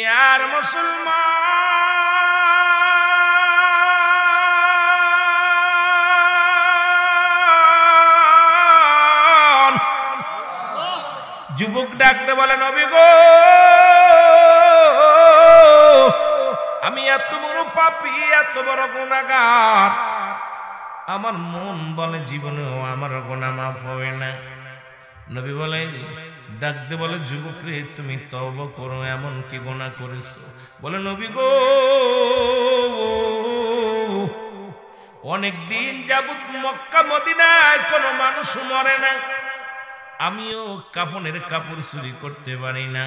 यार मुसलमान যুবক ডাকতে বলে নবী গো আমি এত বড় পাপী এত বড় গুনাহগার আমার মন বলে জীবনেও আমার গুনাহ মাফ হবে না। নবী বলে ডাকতে বলে যুবক রে তুমি তওবা করো এমন কি গুনাহ করেছো? বলে নবী গো অনেক দিন যাবত মক্কা মদিনায় কোনো মানুষ মরে না, আমিও কাফনের কাপড় চুরি করতে পারি না,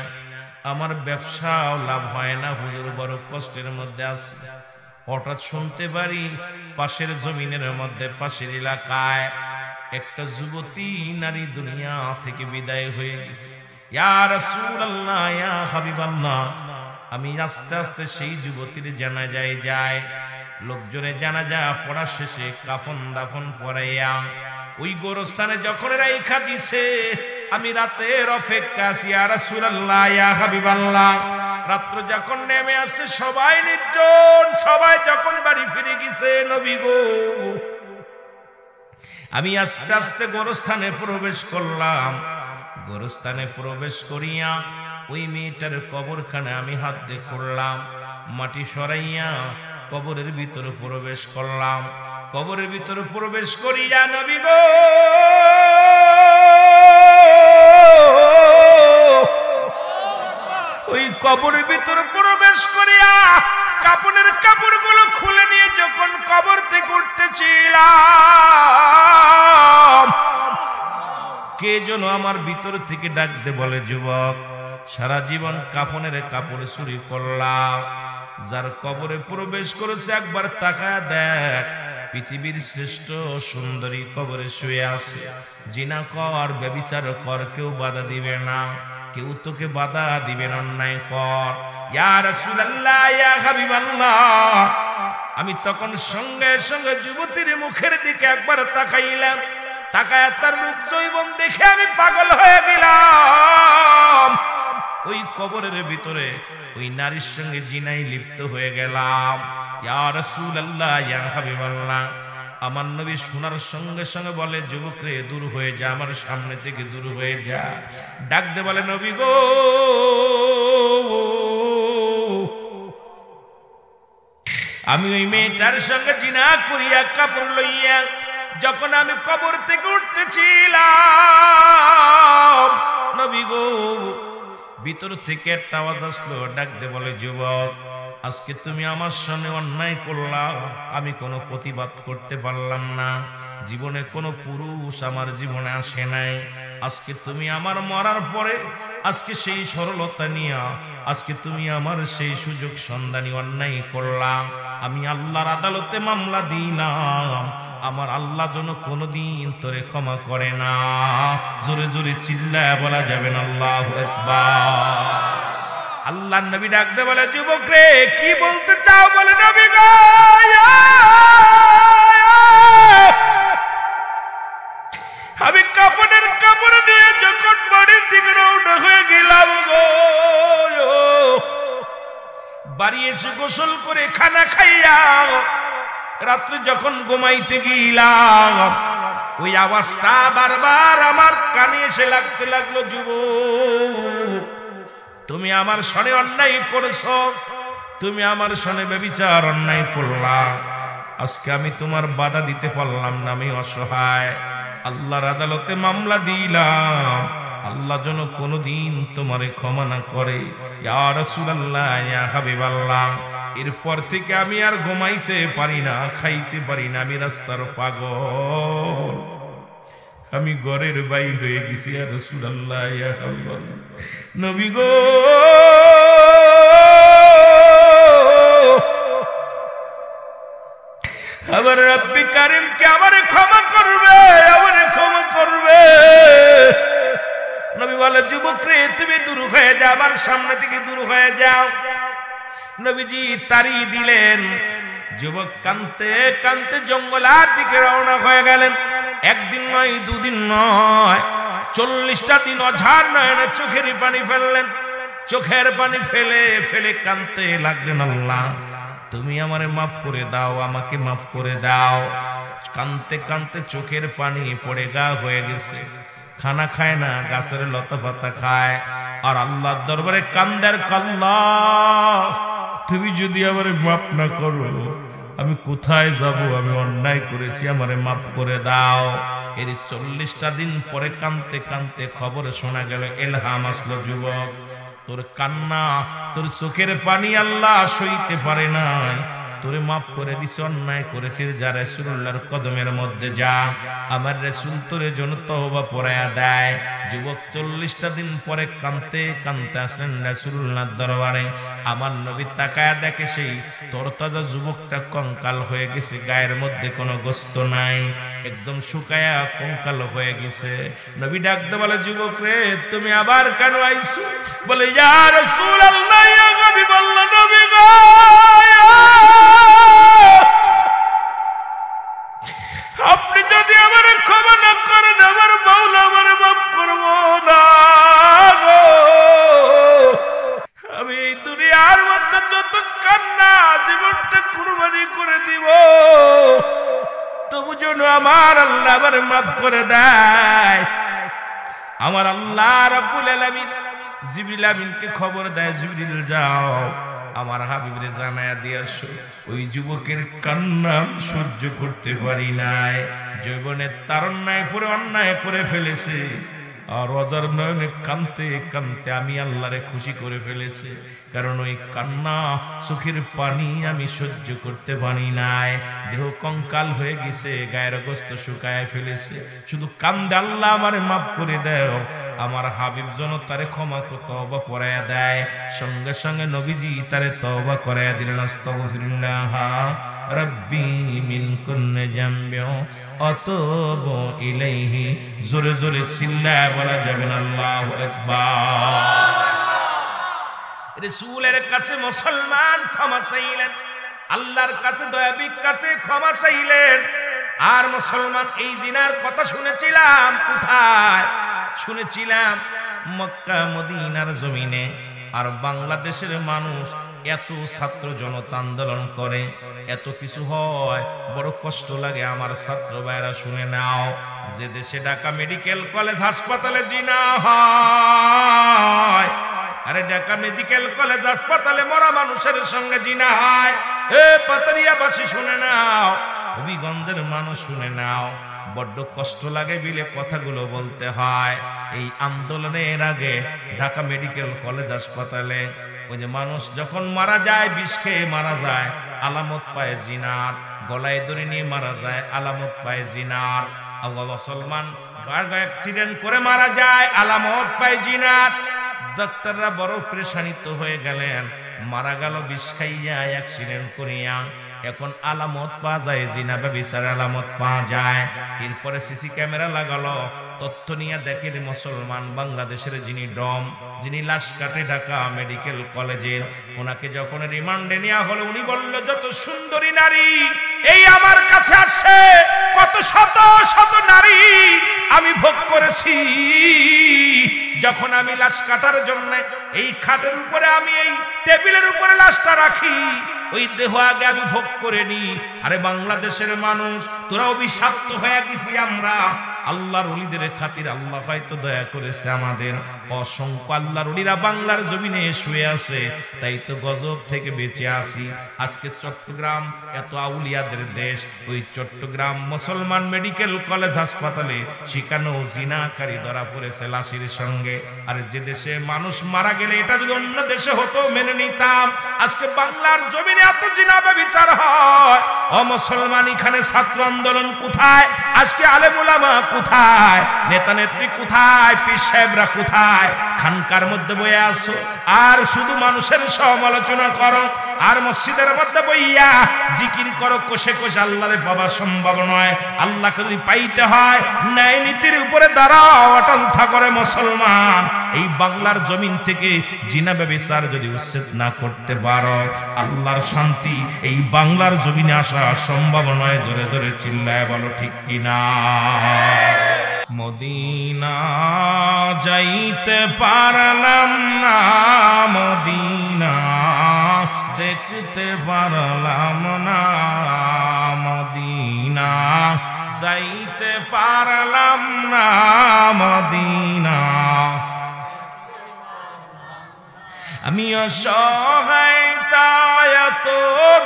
আমার ব্যবসাও লাভ হয় না, হুজুর বড় কষ্টের মধ্যে আছি। হঠাৎ শুনতে পারি পাশের জমিনের মধ্যে পাশের এলাকায় একটা যুবতী নারী দুনিয়া থেকে বিদায় হয়ে গেছে। ইয়া রাসূলুল্লাহ ইয়া হাবিবাল্লাহ, আমি আস্তে আস্তে সেই যুবতীর জানাজায় যাই। লোকজনে জানাজা পড়া শেষে কাফন দাফন পরাইয়া ওই গোরস্থানে যখন রাইখা দিছে আমি রাতের অপেক্ষা আছি। ইয়া রাসূলুল্লাহ ইয়া হাবিবাল্লাহ, রাত্র যখন নেমে আসছে সবাই নির্জন, সবাই যখন বাড়ি ফিরে গেছে নবী গো আমি আস্তে আস্তে গোরস্থানে প্রবেশ করলাম। গোরস্থানে প্রবেশ করিয়া ওই মেয়েটার কবরখানে আমি হাত দিয়ে করলাম, মাটি সরাইয়া কবরের ভিতরে প্রবেশ করলাম। কবরের ভিতরে প্রবেশ করিয়া নবী গো ওই কবরের ভিতরে প্রবেশ করিয়া কাপনের কাপড়গুলো খুলে নিয়ে যখন কবর থেকে উঠতেছিলাম কে যেন আমার ভিতর থেকে ডাকতে বলে যুবক সারা জীবন কাফনের কাপড় চুরি করলাম, যার কবরে প্রবেশ করেছে একবার তাকায় দেখ পৃথিবীর শ্রেষ্ঠ সুন্দরী কবরে শুয়ে আছে। জিনা কর ব্যভিচার কর কেউ বাধা দিবে না, কেউ তোকে বাধা দিবে না, অন্যায় কর। ইয়া রাসূলুল্লাহ ইয়া হাবিবাল্লাহ, আমি তখন সঙ্গে সঙ্গে যুবতীর মুখের দিকে একবার তাকাইলাম, তাকায় তার রূপ যৌবন দেখে আমি পাগল হয়ে গেলাম। ওই কবরের ভিতরে ওই নারীর সঙ্গে জিনায় লিপ্ত হয়ে গেলাম। ইয়া রাসূলুল্লাহ ইয়া হাবিবাল্লাহ, আমার নবী শোনার সঙ্গে সঙ্গে বলে যুবক রে দূর হয়ে যা, আমার সামনে থেকে দূর হয়ে যা। ডাক দে বলে নবী গো আমি ওই মেয়েটার সঙ্গে জিনা করিয়া কাপড় লইয়া যখন আমি কবর থেকে উঠতেছিলাম নবী গো ভিতর থেকে একটা আওয়াজ আসলো, ডাক দে বলে যুবক আজকে তুমি আমার সামনে অন্যায় করলা, আমি কোনো প্রতিবাদ করতে পারলাম না, জীবনে কোনো পুরুষ আমার জীবনে আসে নাই, আজকে তুমি আমার মরার পরে আজকে সেই সরলতা নিয়া আজকে তুমি আমার সেই সুযোগ সন্ধানী অন্যায় করলাম, আমি আল্লাহর আদালতে মামলা দিলাম, আমার আল্লাহ যেন কোনোদিন তোরে ক্ষমা করে না। জোরে জোরে চিল্লায় বলা যাবে না আল্লাহু আকবার। আল্লাহর নবী ডাকতে বলে যুবক রে কি বলতে চাও? বলে নবী গো আমি কাপড়ের কাপড় নিয়ে যখন বাড়ির দিকে রওনা হয়ে গেলাম গো, বাড়ি এসে গোসল করে খানা খাইয়া রাত্রে যখন ঘুমাইতে গেলাম ওই আওয়াজটা বারবার আমার কানে এসে লাগতে লাগলো, যুবক তুমি আমার সনে অন্যায় করেছো, তুমি আমার সনে ব্যভিচার অন্যায় করলা, আজকে আমি তোমার বাধা দিতে পারলাম না, আমি অসহায়, আল্লাহর আদালতে মামলা দিলাম, আল্লাহ যেন কোনোদিন তোমারে ক্ষমা না করে। ইয়া রাসূলুল্লাহ ইয়া হাবিবাল্লাহ, এরপর থেকে আমি আর ঘুমাইতে পারি না, খাইতে পারি না, আমি রাস্তার পাগল, আমি ঘরের বাইর হয়ে গেছি। ইয়া রাসূলুল্লাহ ইয়া হাবিবাল্লাহ, নবী গো আমার রব্বি কারীম কে আমারে ক্ষমা করবে, আমারে ক্ষমা করবে। নবী বলে যুবক রে তুমি দূর হয়ে যাও, আমার সামনে থেকে দূর হয়ে যাও। নবীজি তাড়িয়ে দিলেন, যুবক কাঁদতে কাঁদতে জঙ্গলার দিকে রওনা হয়ে গেলেন। একদিন নয় দুদিন নয় 40টা দিন অঝার নয়নে চোখের পানি ফেললেন। চোখের পানি ফেলে ফেলে কাঁদতে লাগলেন, আল্লাহ তুমি আমারে মাফ করে দাও, আমাকে মাফ করে দাও। কাঁদতে কাঁদতে চোখের পানি পড়ে গা হয়ে গেছে। খানা খায় না, গাছের লতা পাতা খায়, আর আল্লাহর দরবারে কান্দার, আল্লাহ তুমি যদি আমারে মাফ না করো আমি কোথায় যাব? আমি অন্যায় করেছি, আমারে মাফ করে দাও। এর 40টা দিন পরে কাঁদতে কাঁদতে খবরে শোনা গেল, ইলহাম আসলো, যুবক তোর কান্না, তোর চোখের পানি আল্লাহ সইতে পারে না, তোরে মাফ করে দিছে, অন্যায় করেছিস, যা রাসূলুল্লাহর কদমের মধ্যে যা, আমার রাসূল তোরে জন্য তওবা পড়ায়া দেয়। যুবক 40টা দিন পরে কাঁদতে কাঁদতে আসলেন রাসূলুল্লাহর দরবারে। আমার নবী তাকায়া দেখে সেই তরতাজা যুবকটা কঙ্কাল হয়ে গেছে, গায়ের মধ্যে কোনো গোস্ত নাই, একদম শুকায়া কঙ্কাল হয়ে গেছে। নবী ডাকতে বলে, যুবক রে তুমি আবার কেন আইছো? বলে, ইয়া রাসূলুল্লাহ, ইয়া হাবিবাল্লাহ, নবী গো, আপনি যদি আমার ক্ষমা না করেন আমার মাওলা আমার মাফ করব না। আমি এই দুনিয়ার মধ্যে যত কান্না জীবনটা কুরবানি করে দিব, তবু যেন আমার আল্লাহ আমার মাফ করে দেয়। আমার আল্লাহ রাব্বুল আলামিন জিবরিল আমিনকে খবর দেয়, জিবরিল যাও আমার হাবিবরে জানায়া দিয়ে আসো, ওই যুবকের কান্না সহ্য করতে পারি নাই, যৌবনের তারুণ্যে পরে অন্যায় করে ফেলেছে, আর অজার নয়নে কাঁদতে কাঁদতে আমি আল্লাহরে খুশি করে ফেলেছে, কারণ ওই কান্না চোখের পানি আমি সহ্য করতে পারি নাই। দেহ কঙ্কাল হয়ে গেছে, গায়ের গোস্ত শুকায় ফেলেছে, শুধু কান্দে, আল্লাহ আমারে মাফ করে দাও। আমার হাবিব জন তারে ক্ষমা তওবা পড়ায়া দেয়, সঙ্গে সঙ্গে নবীজি তারে তওবা করায়া দিলেন, আস্তাগফিরুল্লাহ রাব্বি মিন কুল্লি জামবি আতুবু ইলাইহি। জোরে জোরে চিল্লায় বলা যাবে না আল্লাহু আকবার। রাসূলের কাছে মুসলমান ক্ষমা চাইলেন, আল্লাহর কাছে দয়াবির কাছে ক্ষমা চাইলেন। আর মুসলমান এই জিনার কথা শুনেছিলাম কোথায়? শুনেছিলাম মক্কা মদিনার জমিনে। আর বাংলাদেশের মানুষ এত ছাত্র জনতা আন্দোলন করে, এত কিছু হয়, বড় কষ্ট লাগে। আমার ছাত্র ভাইরা শুনে নাও, যে দেশে ঢাকা মেডিকেল কলেজ হাসপাতালে জিনা হয়, আরে ঢাকা মেডিকেল কলেজ হাসপাতালে মরা মানুষের সঙ্গে জিনা হয়। এ পাতারিয়াবাসী শুনে নাও, হবিগঞ্জের মানুষ শুনে নাও, বড্ড কষ্ট লাগে বিলে কথাগুলো বলতে হয়। এই আন্দোলনের আগে ঢাকা মেডিকেল কলেজ হাসপাতালে ওই যে মানুষ যখন মারা যায়, বিষ খেয়ে মারা যায়, আলামত পায় জিনার, গলায় দড়ি নিয়ে মারা যায়, আলামত পায় জিনার। মুসলমান অ্যাক্সিডেন্ট করে মারা যায়, আলামত পায় জিনার। ডাক্তাররা বড় পেরেশানিত হয়ে গেলেন, মারা গেল বিষ খাইয়া, অ্যাক্সিডেন্ট করিয়া, এখন আলামত পাওয়া যায়, জিনা ব্যভিচার আলামত পাওয়া যায়। এরপরে সিসি ক্যামেরা লাগালো, তথ্য নিয়ে দেখেন মুসলমান বাংলাদেশের যিনি ডম, যিনি লাশ কাটে ঢাকা মেডিকেল কলেজের, ওনাকে যখন রিমান্ডে নেওয়া হলো, উনি বলল, যত সুন্দরী নারী এই আমার কাছে আসে, কত শত শত নারী আমি ভোগ করেছি। যখন আমি লাশ কাটার জন্য এই খাটের উপরে, আমি এই টেবিলের উপরে লাশটা রাখি, ওই দেহ আগে আমি ভোগ করে নি। আরে বাংলাদেশের মানুষ, তোরা অভিশপ্ত হয়ে গেছি আমরা। আল্লাহর ওলিদের খাতির আল্লাহ হয়তো দয়া করেছে, আমাদের অসংখ্য আল্লাহর ওলিরা বাংলার জমিনে শুয়ে আছে, তাই তো গজব থেকে বেঁচে আছি। আজকে চট্টগ্রাম এত আউলিয়াদের দেশ, ওই চট্টগ্রাম মুসলমান মেডিকেল কলেজ হাসপাতালে সেখানেও জিনাকারী ধরা পড়েছে লাশের সঙ্গে। আরে যে দেশে মানুষ মারা গেলে এটা যদি অন্য দেশে হতো মেনে নিতাম, আজকে বাংলার জমিনে এত জিনা ব্যভিচার হয়। ও মুসলমান, এখানে ছাত্র আন্দোলন কোথায়? আজকে আলেম উলামা কোথায়? নেতা নেত্রী কোথায়? পীর সাহেবরা কোথায়? খানকার মধ্যে বইয়া আসো আর শুধু মানুষের সমালোচনা করো, আর মসজিদের মধ্যে বইয়া জিকির করো, কোষে কোষে আল্লাহরে পাওয়া সম্ভব নয়। আল্লাহকে যদি পাইতে হয় ন্যায় নীতির উপরে দাঁড়াও, অটল থাকরে মুসলমান। এই বাংলার জমিন থেকে জিনা ব্যভিচার যদি উচ্ছেদ না করতে পারো, আল্লাহর শান্তি এই বাংলার জমিনে আসা সম্ভব নয়। জোরে জোরে চিল্লায় বলো ঠিক কিনা? মদিনা যাইতে পারলাম না, মদিনা দেখতে পারলাম না, মদিনা যাইতে পারলাম না, মদিনা আমি অসহায় তাই এত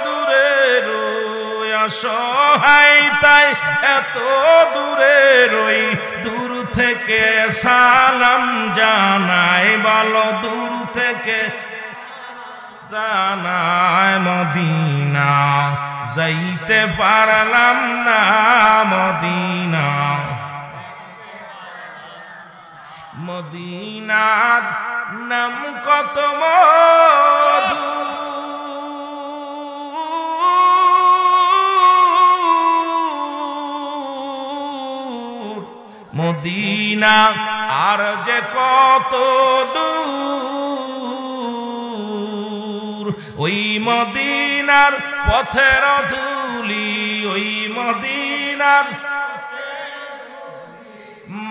দূরে রই, অসহায় তাই এত দূরে রই, দূর থেকে সালাম জানাই, বলো দূর থেকে জানাই, মদিনা যাইতে পারলাম না, মদিনা মদিনার নাম কত মধু, মদিনা আর যে কত দূর, ওই মদিনার পথের ধুলি, ওই মদিনার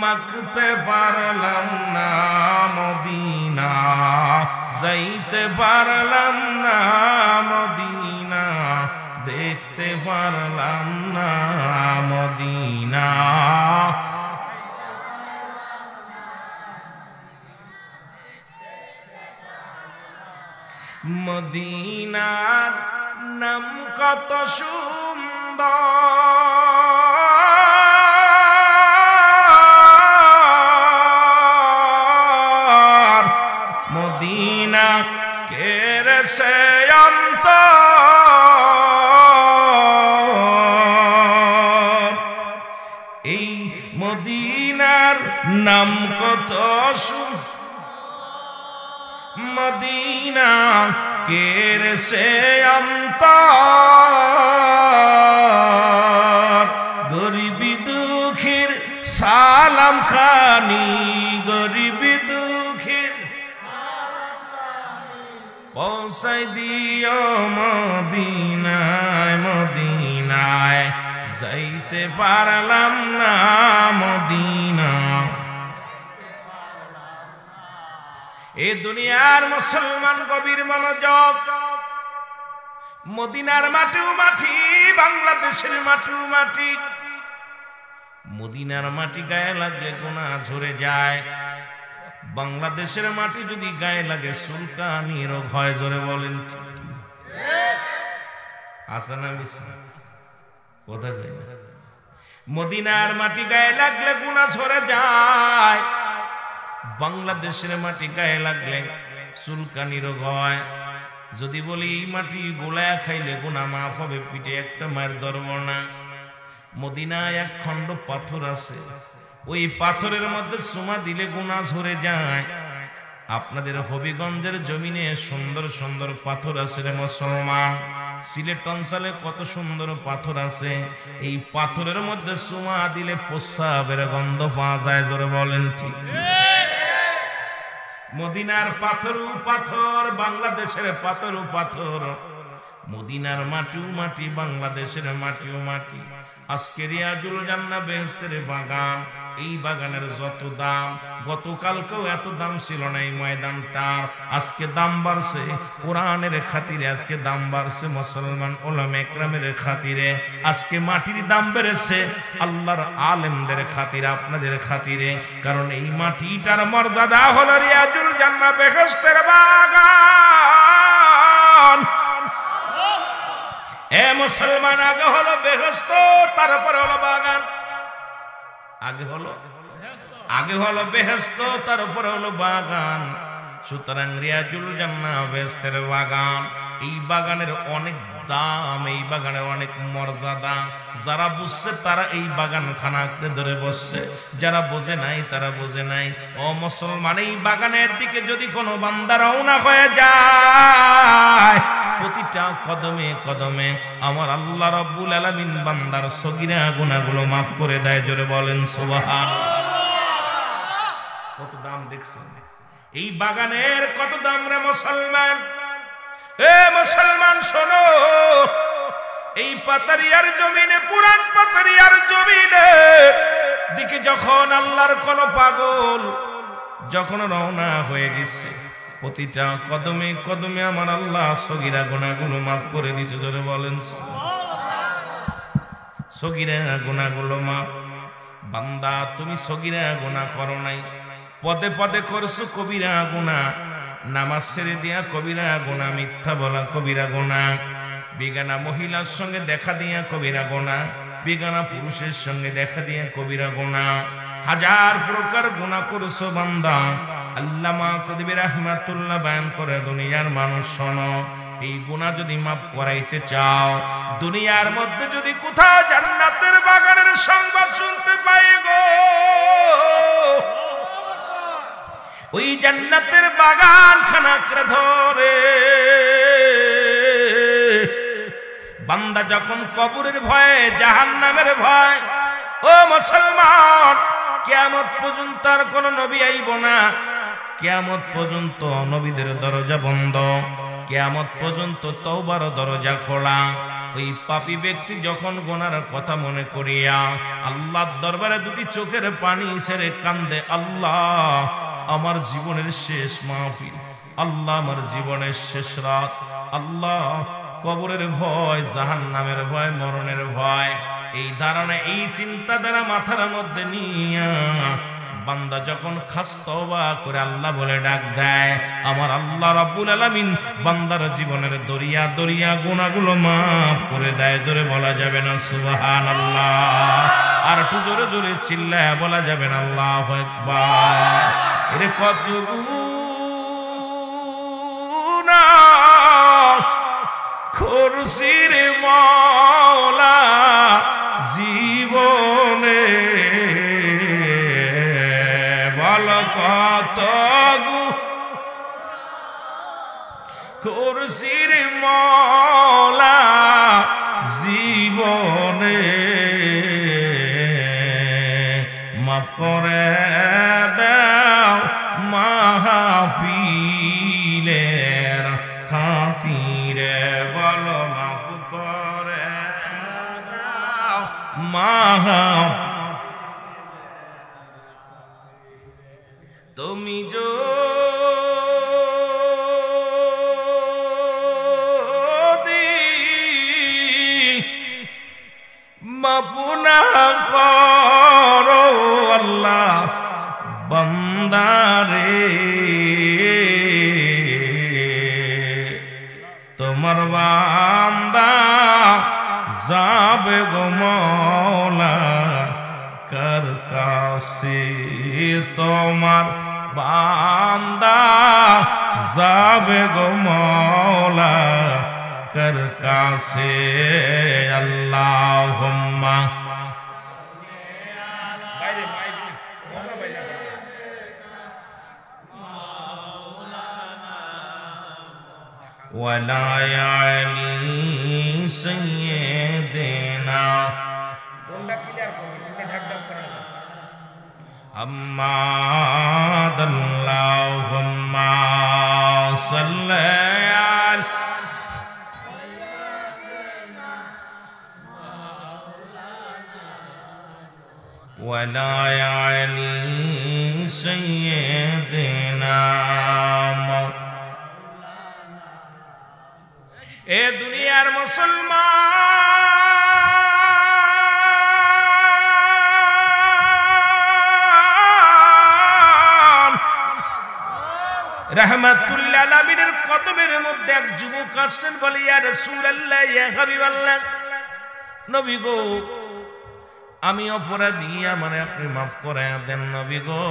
মাখতে পারলাম না, মদিনা যাইতে পারলাম না, মদিনা দেখতে পারলাম না, মদিনা মদিনার নাম কত সুন্দর, মদিনা কেড়ে সে অন্তর, এই মদিনার নাম কত সুন্দর, মদিনা কেড়ে সে অন্তর, গরিবি দুঃখীর সালাম খানি, গরিবি দুঃখীর পৌঁছাই দিও মদিনায়, মদিনায় যাইতে পারলাম না, মদিনা এ দুনিয়ার মুসলমান গভীর মনোযোগ, মদিনার মাটিও মাটি, বাংলাদেশের মাটিও মাটি, মদিনার মাটি গায়ে লাগলে গুনাহ ঝরে যায়, বাংলাদেশের মাটি যদি গায়ে লাগে চুলকানি রোগ হয়, জোরে বলেন আছে না কথা কই না, মদিনার মাটি গায়ে লাগলে গুনাহ ঝরে যায়, বাংলাদেশের মাটি গায়ে লাগলে চুলকানি রোগ হয়, যদি বলি এই মাটি গোলায় খাইলে গুনাহ মাফ হবে, পিঠে একটা মায়ের ধরব না, মদিনায় এক খণ্ড পাথর আছে, ওই পাথরের মধ্যে চুমা দিলে গুনাহ ঝরে যায়। আপনাদের হবিগঞ্জের জমিনে সুন্দর সুন্দর পাথর আছে রে মুসলমান, সিলেট অঞ্চলে কত সুন্দর পাথর আছে, এই পাথরের মধ্যে চুমা দিলে প্রস্রাবের গন্ধ পাওয়া যায়, জোরে বলেন ঠিক। মদিনার পাথরও পাথর, বাংলাদেশের পাথরও পাথর, মদিনার মাটিও মাটি, বাংলাদেশের মাটিও মাটি। আজকে রিয়াজুল জান্নাহ বেহেশতের বাগান, এই বাগানের যত দাম, গতকালকেও এত দাম ছিল না এই ময়দানটার, আজকে দাম বাড়ছে কোরআনের খাতিরে, আজকে দাম বাড়ছে মুসলমান উলামা ইকরামের খাতিরে, আজকে মাটির দাম বেড়েছে আল্লাহর আলেমদের খাতিরে, আপনাদের খাতিরে, কারণ এই মাটিটার মর্যাদা হলো রিয়াজুল জান্নাহ বেহেশতের বাগান। এ মুসলমান, আগে হলো বেহেশত, তারপরে হলো বাগান, আগে হলো বেহেশত, তারপরে হলো বাগান। সুতরাং রিয়াজুল জান্নাহ বেহেশতের বাগান, এই বাগানের অনেক দাম, এই বাগানের অনেক মর্যাদা। যারা বুঝছে তারা এই বাগান খানাকে ধরে বসছে, যারা বোঝে নাই তারা বোঝে নাই। ও মুসলমান, এই বাগানের দিকে যদি কোনো বান্দা রওনা হয়ে যায়, প্রতিটা কদমে কদমে আমার আল্লাহ রাব্বুল আলামিন বান্দার সগীরা গুনাহগুলো মাফ করে দেয়, জোরে বলেন সুবহানাল্লাহ। কত দাম দেখছেন এই বাগানের, কত দাম রে মুসলমান। এ মুসলমান শোনো, এই পাতারিয়ার জমিনে, পুরান পাতারিয়ার জমিনে দিকে যখন আল্লাহর কোন পাগল যখন রওনা হয়ে গেছে, প্রতিটা কদমে কদমে আমার আল্লাহ সগীরা গুনাহগুলো মাফ করে দিয়েছে। জোরে বলেন সগীরা গুনাহগুলো মাফ। বান্দা তুমি সগীরা গুনাহ করো নাই, পদে পদে করছো কবিরা গুনাহ, নামাজ ছেড়ে দিয়া কবিরা গুনাহ, মিথ্যা বলা কবিরা গুনাহ, বেগানা মহিলার সঙ্গে দেখা দিয়া কবিরা গুনাহ, বেগানা পুরুষের সঙ্গে দেখা দিয়া কবিরা গুনাহ, হাজার প্রকার গুনাহ করছো বান্দা। আল্লামা কদবী রাহমাতুল্লাহ বয়ান করে, দুনিয়ার মানুষ শোনো, এই গুনাহ যদি মাফ করাইতে চাও, দুনিয়ার মধ্যে যদি কোথাও জান্নাতের বাগানের সংবাদ শুনতে পাই গো, ওই জান্নাতের বাগান খানাকরে ধরে। বান্দা যখন কবরের ভয়ে, জাহান্নামের ভয়, ও মুসলমান, কিয়ামত পর্যন্ত আর কোন নবী আইব না, কিয়ামত পর্যন্ত নবীদের দরজা বন্ধ, কিয়ামত পর্যন্ত তওবার দরজা খোলা। ওই পাপী ব্যক্তি যখন গুনার কথা মনে করিয়া আল্লাহর দরবারে দুটি চোখের পানি ছেড়ে কান্দে, আল্লাহ আমার জীবনের শেষ মাহফিল, আল্লাহ আমার জীবনের শেষ রাত, আল্লাহ কবরের ভয়, জাহান্নামের ভয়, মরণের ভয়, এই ধারণা, এই চিন্তাধারা মাথার মধ্যে নিয়া বান্দা যখন খাস তওবা করে আল্লাহ বলে ডাক দেয়, আমার আল্লাহ রাব্বুল আলামিন বান্দার জীবনের দরিয়া দরিয়া গুনাহগুলো মাফ করে দেয়। জোরে বলা যাবে না সুবহানাল্লাহ? আর একটু জোরে জোরে চিল্লায় বলা যাবে না আল্লাহু আকবার? এর কত গুনাহ করছির মওলা জীবনে, কত করছির মওলা জীবনে, মাফ করে দাও মাহফিলের খাতিরে, বলো মাফ করে দাও তুমি যদি মাফ না করো আল্লাহ বান্দারে, তোমার বান্দা যাবে গো মওলা কার কাছে, তোমার বান্দা যাবে গো মওলা কার কাছে। আল্লাহুম্মা ওয়ালা আলি সাইয়্যিদিনা أحمد اللهم صل على ولا علي سيدنا এ দুনিয়ার মুসলমান, রাহমাতুল্লিল আলামিনের কদমের মধ্যে এক যুবক আসলেন, বলে ইয়া রাসূলুল্লাহ, ইয়া হাবিবাল্লাহ, নবী গো আমি অপরাধী, আমারে আপনি মাফ করায়া দেন, নবী গো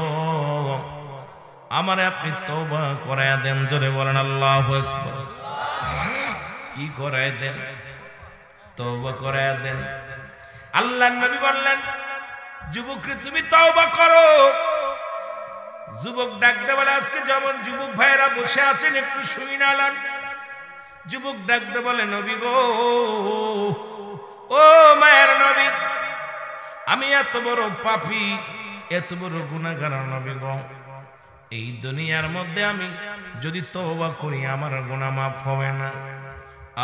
আমারে আপনি তওবা করায়া দেন। জোরে বলেন আল্লাহু আকবার। কি করায় দেন? তওবা করায় দেন। আল্লাহর নবী বললেন, যুবকরে তুমি তওবা করো। যুবক ডাকতে বলে, আজকে যেমন যুবক ভাইয়েরা বসে আছেন একটু শুই নালান। যুবক ডাকতে বলে, নবী গো, ও মায়ের নবী, আমি এত বড় পাপী, এত বড় গুনাহগার নবী গো, এই দুনিয়ার মধ্যে আমি যদি তওবা করি আমার গুনাহ মাফ হবে না।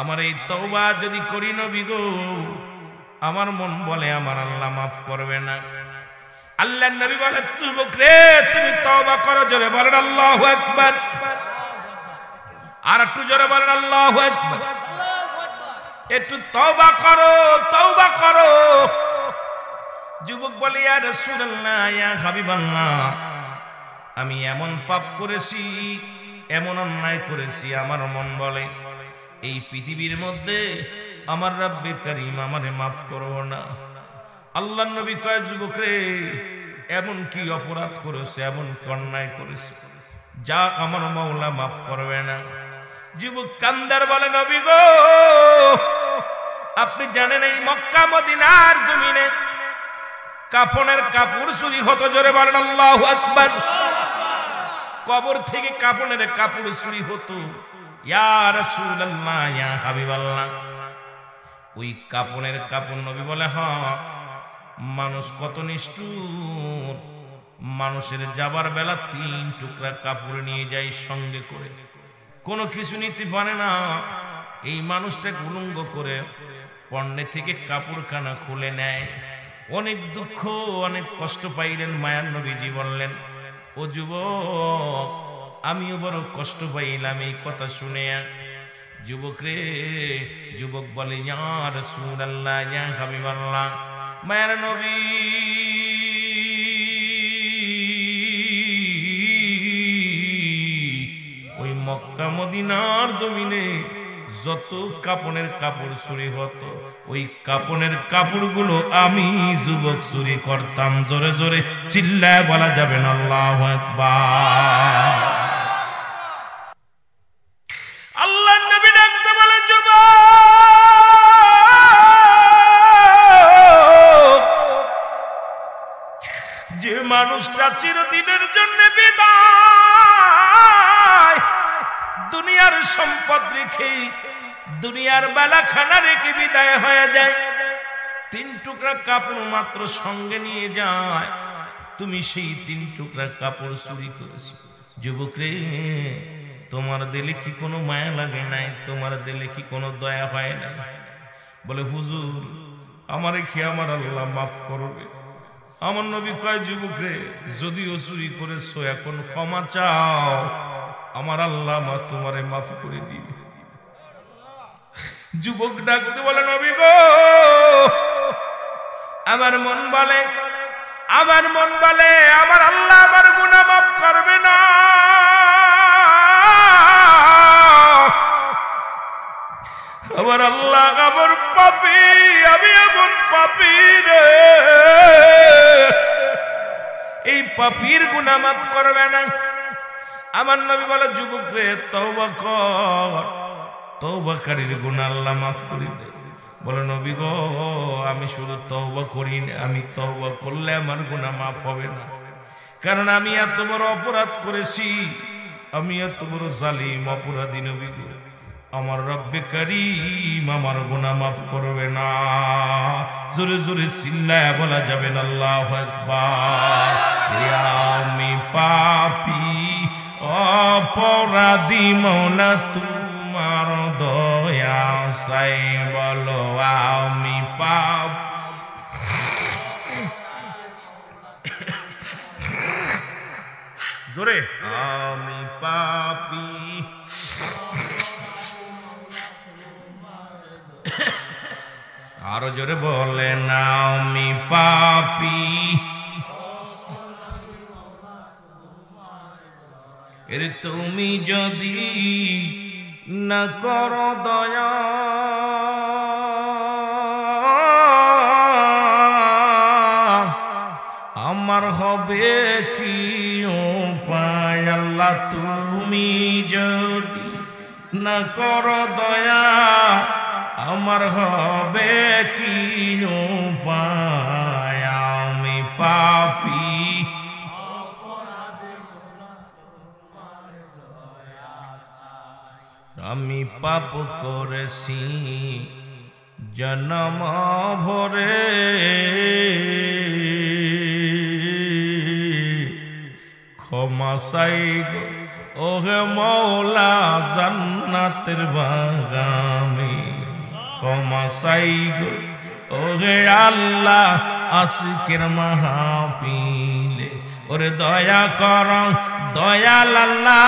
আমার এই তওবা যদি করি নবী গো, আমার মন বলে আমার আল্লাহ মাফ করবে না। আল্লাহর নবী বলে যুবক রে তুমি তওবা করো, জোরে বলেন আল্লাহু আকবার। আর একটু জোরে বলেন আল্লাহু আকবার। একটু তওবা করো, তওবা করো। যুবক বলে ইয়া রাসূলুল্লাহ, ইয়া হাবিবাল্লাহ, আমি এমন পাপ করেছি, এমন অন্যায় করেছি, আমার মন বলে এই পৃথিবীর মধ্যে আমার রব্বে কারীম আমারে মাফ করো না। আল্লাহর নবী কয় যুবক রে এমন কি অপরাধ করেছে, এমন কি অন্যায় করেছে যা আমার মাওলা মাফ করবে না? যুবক কান্দার বলে নবী গো, আপনি জানেন এই মক্কা মদিনার জমিনে কাফনের কাপড় চুরি হতো, জোরে বলেন আল্লাহু আকবার। কবর থেকে কাফনের কাপড় চুরি হতো। ইয়া রাসূলুল্লাহ, ইয়া হাবিবাল্লাহ, ওই কাফনের কাপড় নবী বলে হ্যাঁ। মানুষ কত নিষ্ঠুর, মানুষের যাবার বেলা 3 টুকরা কাপড় নিয়ে যায় সঙ্গে করে, কোনো কিছু নিতে পারে না। এই মানুষটাকে উলঙ্গ করে পণ্যে থেকে কাপড়খানা খুলে নেয়। অনেক দুঃখ, অনেক কষ্ট পাইলেন মায়ার নবীজি। বললেন ও যুবক, আমিও বড় কষ্ট পাইলাম এই কথা শুনে। যুবক রে, যুবক বলে ইয়া রাসূলুল্লাহ, ইয়া হাবিবাল্লাহ, মায়ার নবী ওই মক্কা মদিনার জমিনে যত কাপনের কাপড় চুরি হতো, ওই কাপনের কাপড়গুলো আমি যুবক চুরি করতাম। জোরে জোরে চিল্লায় বলা যাবে না আল্লাহু আকবার। আল্লাহর নবী ডাকতে বলে যুবক, যে মানুষটা চিরদিনের জন্য বিদায়, দুনিয়ার সম্পদ রেখে, দুনিয়ার বেলাখানা রেখে বিদায় হয়ে যায়, 3 টুকরা কাপড় মাত্র সঙ্গে নিয়ে যায়, তুমি সেই 3 টুকরা কাপড় চুরি করেছো। যুবক রে, তোমার দিলে কি কোনো মায়া লাগে নাই? তোমার দিলে কি কোনো দয়া হয় না? বলে হুজুর, আমারে কি আমার আল্লাহ মাফ করবে? আমার নবী কয় যুবক রে, যদিও চুরি করেছো এখন ক্ষমা চাও, আমার আল্লাহ মা তোমারে মাফ করে দিবে। যুবক ডাকতে বলে নবী গো, আমার মন বলে, আমার মন বলে আমার আল্লাহ আমার গুনাহ মাফ করবে না। আমার আল্লাহ আমার পাপী, আমি এমন পাপী রে, এই পাপীর গুনাহ মাফ করবে না। আমার নবী বলে যুবক রে তওবা কর, তওবাকারীর গুনাহ আল্লাহ মাফ করে দেয়। বলে নবী গো, আমি শুধু তওবা করি না, আমি তওবা করলে আমার গুনাহ মাফ হবে না, কারণ আমি এত বড় অপরাধ করেছি, আমি এত বড় জালিম অপরাধী। নবী গো, আমার রব্বে কারীম আমার গুনাহ মাফ করবে না। জোরে জোরে চিল্লায়া বলা যাবে না আল্লাহু আকবার। আমি পাপী অপরাধী, মওলা তোমার দয়া চাই, বলো আমি পাপ। জোরে আমি পাপী, আরো জোরে বলেন আমি পাপী, এর তুমি যদি না করো দয়া, আমার হবে কি উপায়? আল্লাহ তুমি যদি না করো দয়া, আমার হবে কি উপায়? আমি পাপী, আমি পাপ করেছি জন্ম ভরে, ক্ষমা চাই গো ওহে মওলা জান্নাতের বাগানে, ক্ষমা চাই গো ওহে আল্লাহ আজকের মাহফিলে ওরে দয়া কর দয়াল আল্লাহ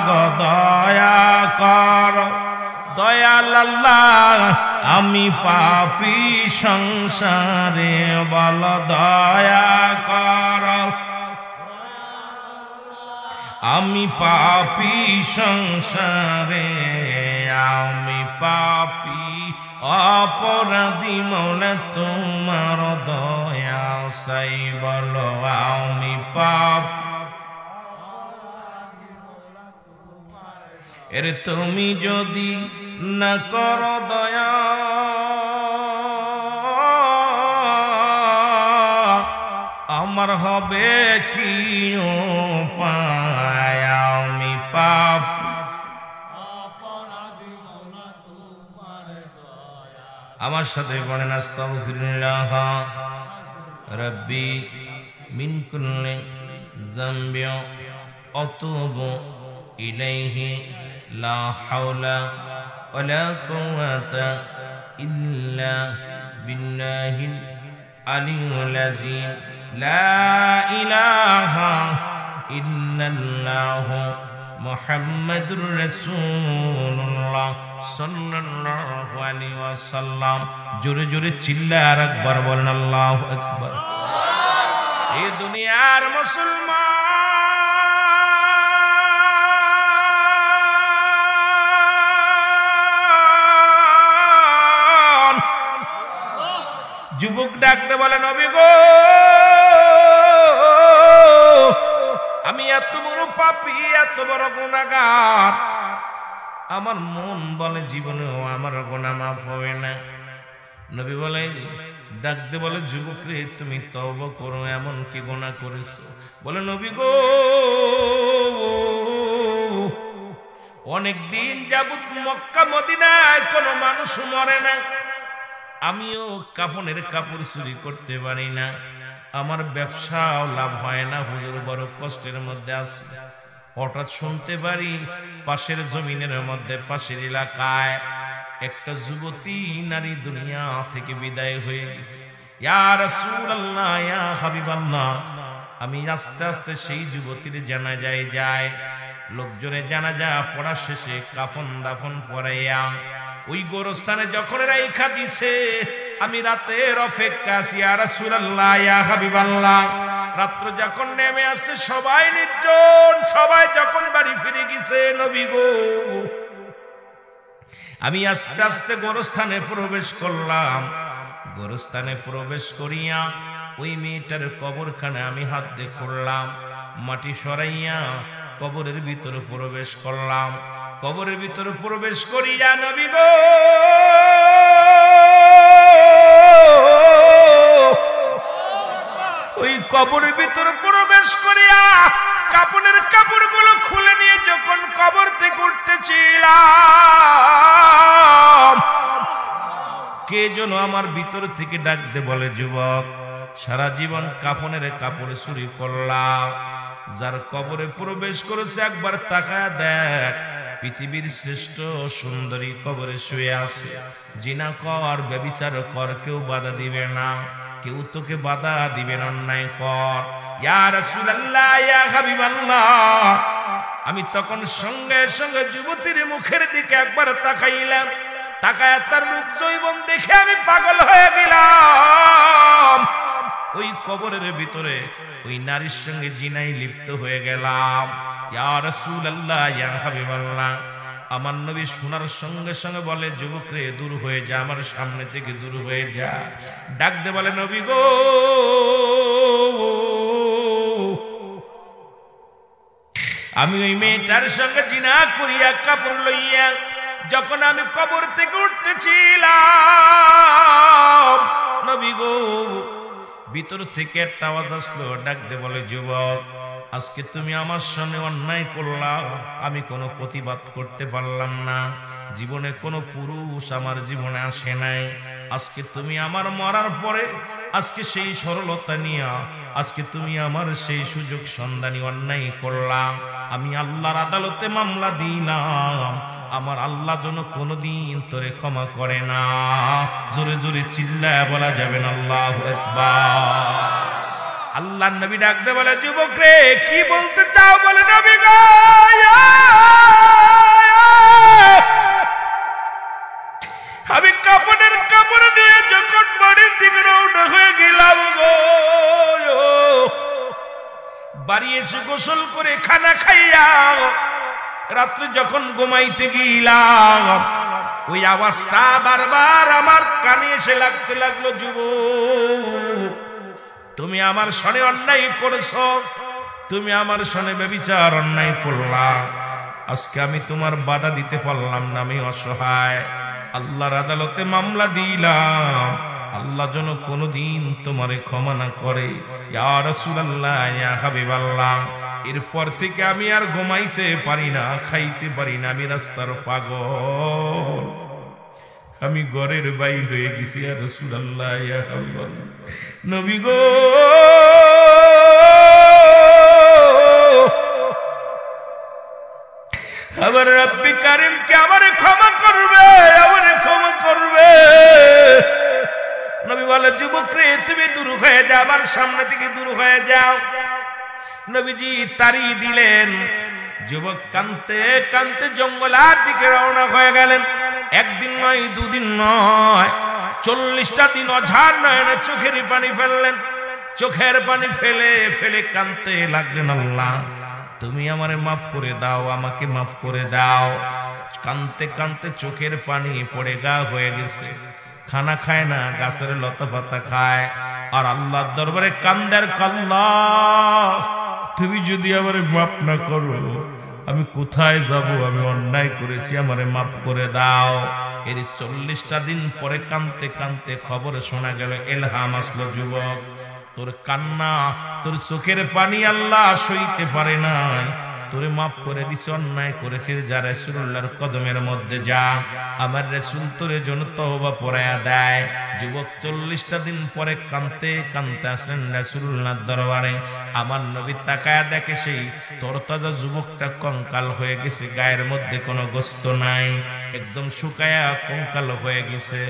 গো দয়া কর দয়াল আল্লাহ আমি পাপী সংসারে বল দয়া কর আমি পাপী সংসারে আমি পাপী অপরাধী মনে তোমার দয়া সাই বলো আমি পাপী এর তুমি যদি না করো দয়া আমার হবে কি উপায় আমি পাপ আমার সাথে বলেন আস্তাগফিরুল্লাহ রাব্বি মিন কুল্লি যামবি আতুবু ইলাইহি লা হাওলা ওয়ালা কুওয়াতা ইল্লা বিল্লাহিল আলিয়্যিল আযীম লা ইলাহা ইল্লাল্লাহু মুহাম্মাদুর রাসূলুল্লাহ সাল্লাল্লাহু আলাইহি ওয়াসাল্লাম জোরে জোরে চিল্লায় আর একবার বলেন আল্লাহু আকবার এই দুনিয়ার মুসলমান যুবক ডাকতে বলে নবী গো আমি এত বড় পাপী এত বড় গুনাহগার আমার মন বলে জীবনেও আমার গুনাহ মাফ হবে না নবী বলে ডাকতে বলে যুবক রে তুমি তওবা করো এমন কি গুনাহ করেছো বলে নবী গো অনেক দিন যাবত মক্কা মদিনায় কোনো মানুষ মরে না আমিও কাফনের কাপড় চুরি করতে পারি না আমার ব্যবসাও লাভ হয় না হুজুর বড় কষ্টের মধ্যে আছি হঠাৎ শুনতে পারি পাশের জমিনের মধ্যে পাশের এলাকায় একটা যুবতী নারী দুনিয়া থেকে বিদায় হয়ে গেছে ইয়া রাসূলুল্লাহ ইয়া হাবিবাল্লাহ আমি আস্তে আস্তে সেই যুবতীর জানাজায় যাই লোকজনে জানাজা পড়া শেষে কাফন দাফন পরাইয়া ওই গোরস্থানে যখন রাইখা দিছে আমি রাতের অপেক্ষা আছি ইয়া রাসূলুল্লাহ ইয়া হাবিবাল্লাহ রাত্র যখন নেমে আসছে সবাই নির্জন সবাই যখন বাড়ি ফিরে গেছে নবী গো আমি আস্তে আস্তে গোরস্থানে প্রবেশ করলাম গোরস্থানে প্রবেশ করিয়া ওই মেয়েটার কবরখানে আমি হাত দিয়ে করলাম মাটি সরাইয়া কবরের ভিতরে প্রবেশ করলাম কবরের ভিতরে প্রবেশ করিয়া নবী গো ওই কবরের ভিতরে প্রবেশ করিয়া কাপনের কাপড়গুলো খুলে নিয়ে যখন কবর থেকে উঠতেছিলাম কে যেন আমার ভিতর থেকে ডাকতে বলে যুবক সারা জীবন কাফনের কাপড়ে চুরি করলাম যার কবরে প্রবেশ করেছে একবার তাকায়া দেখ পৃথিবীর শ্রেষ্ঠ সুন্দরী কবরে শুয়ে আছে জিনা কর ব্যভিচার কর কেউ বাধা দিবে না কেউ তোকে বাধা দিবে না অন্যায় কর ইয়া রাসূলুল্লাহ ইয়া হাবিবাল্লাহ আমি তখন সঙ্গে সঙ্গে যুবতীর মুখের দিকে একবার তাকাইলাম তাকায়া তার রূপ যৌবন দেখে আমি পাগল হয়ে গেলাম ওই কবরের ভিতরে ওই নারীর সঙ্গে জিনাই লিপ্ত হয়ে গেলাম ইয়া রাসূলুল্লাহ ইয়া হাবিবাল্লাহ আমার নবী শোনার সঙ্গে সঙ্গে বলে যুবক রে দূর হয়ে যা আমার সামনে থেকে দূর হয়ে যা ডাক দে বলে নবী গো আমি ওই মেয়েটার সঙ্গে জিনা করিয়া কাপড় লইয়া যখন আমি কবর থেকে উঠতেছিলাম নবী গো ভিতর থেকে একটা আওয়াজ আসলো ডাক দে বলে যুবক আজকে তুমি আমার সামনে অন্যায় করলা আমি কোনো প্রতিবাদ করতে পারলাম না জীবনে কোনো পুরুষ আমার জীবনে আসে নাই আজকে তুমি আমার মরার পরে আজকে সেই সরলতা নিয়ে আজকে তুমি আমার সেই সুযোগ সন্ধানী অন্যায় করলাম আমি আল্লাহর আদালতে মামলা দিলাম আমার আল্লাহ যেন কোনোদিন তোরে ক্ষমা করে না। জোরে জোরে চিল্লায় বলা যাবে না আল্লাহু আকবার। আল্লাহর নবী ডাকতে বলে, যুবক রে কি বলতে চাও? বলে, নবী গো, আমি কাপড়ের কাপড় নিয়ে যখন বাড়ির দিকে রওনা হয়ে গেলাম গো, বাড়ি এসে গোসল করে খানা খাইয়া রাত্রে যখন ঘুমাইতে গেলাম, ওই আওয়াজটা বারবার আমার কানে এসে লাগতে লাগলো, যুবক তুমি আমার সনে অন্যায় করেছো, তুমি আমার সনে ব্যভিচার অন্যায় করলা। আজকে আমি তোমার বাধা দিতে পারলাম না, আমি অসহায়। আল্লাহর আদালতে মামলা দিলাম, আল্লাহ যেন কোনোদিন তোমারে ক্ষমা না করে। ইয়া রাসূলুল্লাহ, ইয়া হাবিবাল্লাহ, এরপর থেকে আমি আর ঘুমাইতে পারি না, খাইতে পারি না, আমি রাস্তার পাগল, আমি ঘরের বাইর হয়ে গেছি। ইয়া রাসূলুল্লাহ, ইয়া হাবিবাল্লাহ, নবী গো, আমার রব্বি কারীম কে আমারে ক্ষমা করবে, আমারে ক্ষমা করবে। নবী বলে, যুবক রে তুমি দূর হয়ে যাও, আমার সামনে থেকে দূর হয়ে যাও। নবীজি তাড়িয়ে দিলেন। যুবক কাঁদতে কাঁদতে জঙ্গলার দিকে রওনা হয়ে গেলেন। একদিন নয়, দুদিন নয়, 40টা দিন অঝার নয়নে চোখের পানি ফেললেন। চোখের পানি ফেলে ফেলে কাঁদতে লাগলেন, আল্লাহ তুমি আমারে মাফ করে দাও, আমাকে মাফ করে দাও। কাঁদতে কাঁদতে চোখের পানি পড়ে গা হয়ে গেছে। খানা খায় না, গাছের লতা পাতা খায়, আর আল্লাহর দরবারে কান্দার, আল্লাহ তুমি যদি আমারে মাফ না করো, আমি কোথায় যাব? আমি অন্যায় করেছি, আমারে মাফ করে দাও। এর 40টা দিন পরে কাঁদতে কাঁদতে খবর শোনা গেল, ইলহাম আসলো, যুবক তোর কান্না, তোর চোখের পানি আল্লাহ সইতে পারে না, তোরে মাফ করে দিছে, অন্যায় করেছিস, যা রাসূলুল্লাহর কদমের মধ্যে যা, আমার রাসূল তোরে জন্য তওবা পড়ায়া দেয়। যুবক 40টা দিন পরে কাঁদতে কাঁদতে আসলেন রাসূলুল্লাহর দরবারে। আমার নবী তাকায়া দেখে সেই তরতাজা যুবকটা কঙ্কাল হয়ে গেছে, গায়ের মধ্যে কোনো গোস্ত নাই, একদম শুকায়া কঙ্কাল হয়ে গেছে।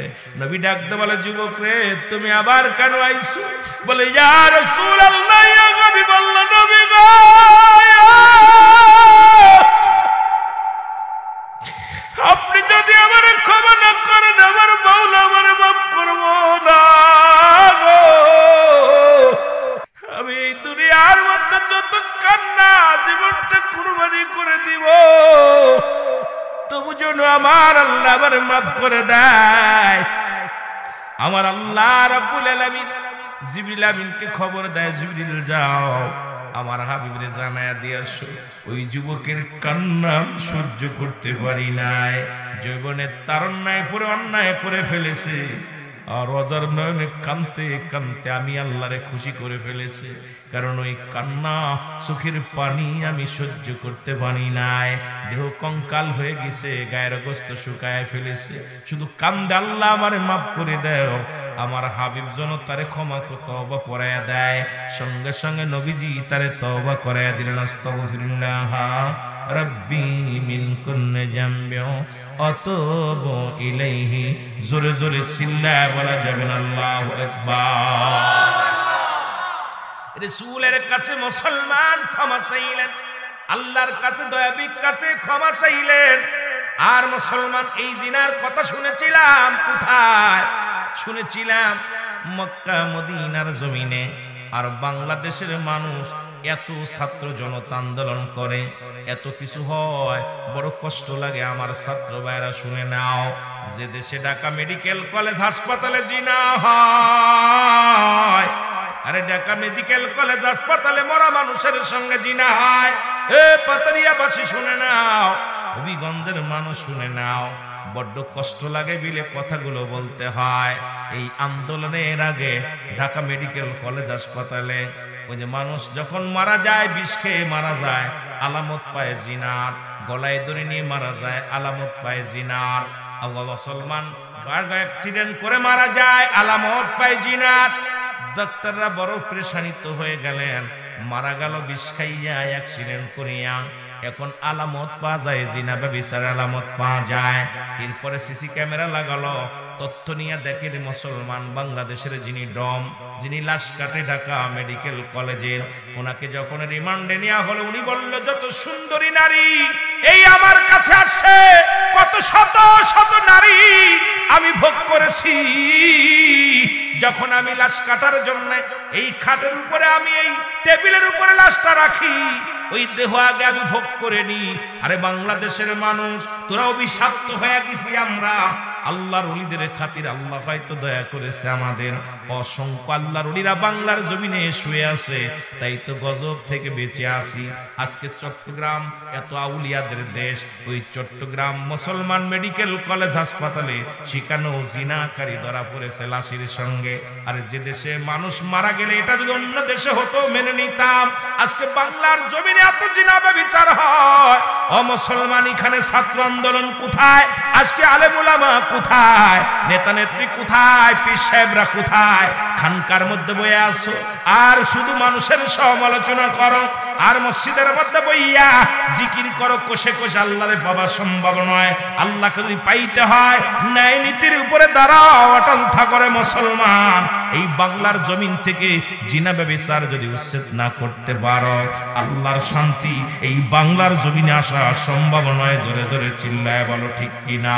নবী ডাকতে বলে, যুবক রে তুমি আবার কেন আইছো? বলে, ইয়া রাসূলুল্লাহ, ইয়া হাবিবাল্লাহ, নবী গো, আপনি যদি আমার ক্ষমা না করেন, আমার মাওলা আমার মাফ করব না। আমি এই দুনিয়ার মধ্যে যত কান্না, জীবনটা কুরবানি করে দিব, তবু যেন আমার আল্লাহ আমার মাফ করে দেয়। আমার আল্লাহ রাব্বুল আলামিন জিবরিল আমিনকে খবর দেয়, জিবরিল যাও আমার হাবিবরে জানায়া দিয়ে আসো, ওই যুবকের কান্না সহ্য করতে পারি নাই, যৌবনের তারুণ্যে পরে অন্যায় করে ফেলেছে, আর অজার নয়নে কাঁদতে কাঁদতে আমি আল্লাহরে খুশি করে ফেলেছে। কারণ ওই কান্না, চোখের পানি আমি সহ্য করতে পারি নাই, দেহ কঙ্কাল হয়ে গেছে, গায়ের গোস্ত শুকায় ফেলেছে, শুধু কান্দে, আল্লাহ আমারে মাফ করে দাও। আমার হাবিব যেন তারে ক্ষমা তওবা পড়ায়া দেয়। সঙ্গে সঙ্গে নবীজি তারে তওবা করায়া দিলেন, আস্তাগফিরুল্লাহ রাব্বি মিন কুল্লি যামবিন আতুবু ইলাইহি। জোরে জোরে চিল্লায় বলা যাবে না আল্লাহু আকবার। রাসূলের কাছে মুসলমান ক্ষমা চাইলেন, আল্লাহর কাছে দয়াবির কাছে ক্ষমা চাইলেন। আর মুসলমান এই জিনার কথা শুনেছিলাম কোথায়? শুনেছিলাম মক্কা মদিনার জমিনে। আর বাংলাদেশের মানুষ এত ছাত্র জনতা আন্দোলন করে, এত কিছু হয়, বড় কষ্ট লাগে। আমার ছাত্র ভাইরা শুনে নাও, যে দেশে ঢাকা মেডিকেল কলেজ হাসপাতালে জিনা হয়, আরে ঢাকা মেডিকেল কলেজ হাসপাতালে মরা মানুষের সঙ্গে জিনা হয়। এ পাতারিয়াবাসী শুনে নাও, হবিগঞ্জের মানুষ শুনে নাও, বড্ড কষ্ট লাগে বিলে কথাগুলো বলতে হয়। এই আন্দোলনের আগে ঢাকা মেডিকেল কলেজ হাসপাতালে ওই যে মানুষ যখন মারা যায়, বিষ খেয়ে মারা যায়, আলামত পায় জিনার, গলায় দড়ি নিয়ে মারা যায়, আলামত পায় জিনার। মুসলমান অ্যাক্সিডেন্ট করে মারা যায়, আলামত পায় জিনার। ডাক্তাররা বড় পেরেশানিত হয়ে গেলেন, মারা গেল বিষ খাইয়া, অ্যাক্সিডেন্ট করিয়া। এখন আলামত পাওয়া যায়, জিনা ব্যভিচারের আলামত পাওয়া যায়। এরপরে সিসি ক্যামেরা লাগালো, তথ্য নিয়ে দেখেন মুসলমান বাংলাদেশের যিনি ডম, যিনি লাশ কাটে ঢাকা মেডিকেল কলেজের, ওনাকে যখন রিমান্ডে নেওয়া হলো, উনি বলল যত সুন্দরী নারী এই আমার কাছে আসছে, কত শত শত নারী আমি ভোগ করেছি। যখন আমি লাশ কাটার জন্য এই খাটের উপরে, আমি এই টেবিলের উপরে লাশটা রাখি, ওই দেহ আগে আমি ভোগ করে নি। আরে বাংলাদেশের মানুষ, তোরা অভিশপ্ত হয়ে গেছি আমরা। আল্লাহর ওলিদের খাতির আল্লাহ হয়তো দয়া করেছে, আমাদের অসংখ্য আল্লাহর ওলিরা বাংলার জমিনে শুয়ে আছে, তাই তো গজব থেকে বেঁচে আছি। আজকে চট্টগ্রাম এত আউলিয়াদের দেশ, ওই চট্টগ্রাম মুসলমান মেডিকেল কলেজ হাসপাতালে সেখানেও জিনাকারী ধরা পড়েছে লাশের সঙ্গে। আর যে দেশে মানুষ মারা গেলে এটা যদি অন্য দেশে হতো মেনে নিতাম, আজকে বাংলার জমিনে এত জিনা ব্যভিচার হয়। ও মুসলমান, এখানে ছাত্র আন্দোলন কোথায়? আজকে আলেম উলামা কোথায়? নেতা নেত্রী কোথায়? পীর সাহেবরা কোথায়? খানকার মধ্যে বয়ে আসো আর শুধু মানুষের সমালোচনা করো, আর মসজিদের মধ্যে বইয়া জিকির করো কোষে কোষে। আল্লাহরে পাওয়া সম্ভব নয়। আল্লাহকে যদি পাইতে হয় ন্যায় নীতির উপরে দাঁড়াও, অটল থাকরে মুসলমান। এই বাংলার জমিন থেকে জিনা ব্যভিচার যদি উচ্ছেদ না করতে পারো, আল্লাহর শান্তি এই বাংলার জমিনে আসা সম্ভব নয়। জোরে জোরে চিল্লায় বলো ঠিক কিনা?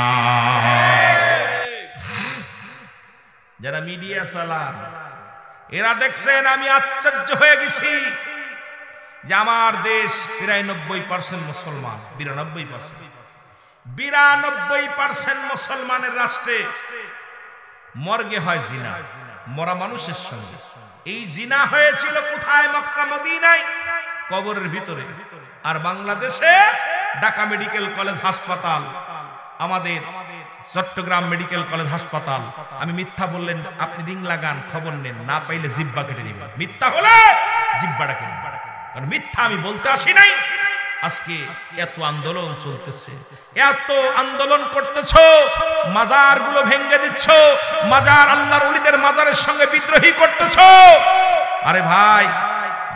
যারা মিডিয়া চালান এরা দেখছেন, আমি আশ্চর্য হয়ে গেছি যে আমার দেশ প্রায় 90% মুসলমান, 92% মুসলমানের রাষ্ট্রে মর্গে হয় জিনা, মরা মানুষের সঙ্গে। এই জিনা হয়েছিল কোথায়? মক্কা মদিনায়, কবরের ভিতরে। আর বাংলাদেশে ঢাকা মেডিকেল কলেজ হাসপাতাল, আমাদের চট্টগ্রাম মেডিকেল কলেজ হাসপাতাল। আমি মিথ্যা বললেন আপনি রিং লাগান, খবর নেন, না পাইলে জিব্বা কেটে নেবেন। মিথ্যা হলে জিব্বাটা কেটে নেবেন, কারণ মিথ্যা আমি বলতে আসি নাই। আজকে এত আন্দোলন চলতেছে, এত আন্দোলন করতেছো, মাজার গুলো ভেঙে দিচ্ছ, মাজার আল্লাহর ওলিদের মাজারের সঙ্গে বিদ্রোহী করতেছো। আরে ভাই,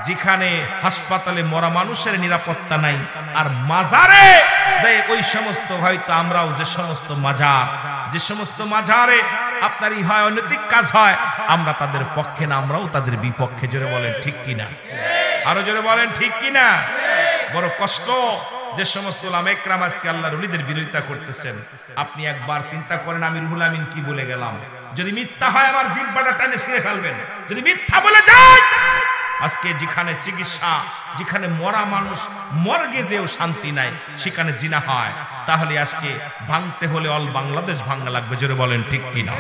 যেখানে হাসপাতালে মরা মানুষের নিরাপত্তা নাই, আর মাজারে ওই সমস্ত, হয়তো আমরাও যে সমস্ত মাজারে আপনার ই হয়, অনৈতিক কাজ হয়, আমরা তাদের পক্ষে না, আমরাও তাদের বিপক্ষে। জোরে বলেন ঠিক কিনা? আরো জোরে বলেন ঠিক কিনা? বড় কষ্ট যে সমস্ত উলামা ইকরাম আজকে আল্লাহর ওলিদের বিরোধিতা করতেছেন। আপনি একবার চিন্তা করেন, আমি রুহুল আমিন কি বলে গেলাম? যদি মিথ্যা হয় আমার জিহ্বাটা টেনে ছিঁড়ে ফেলবেন। যদি মিথ্যা বলে যাই, আজকে যেখানে চিকিৎসা, যেখানে মরা মানুষ মর্গে যেও শান্তি নাই, সেখানে জিনা হয়, তাহলে আজকে ভাঙতে হলে অল বাংলাদেশ ভাঙা লাগবে। জোরে বলেন ঠিক কিনা?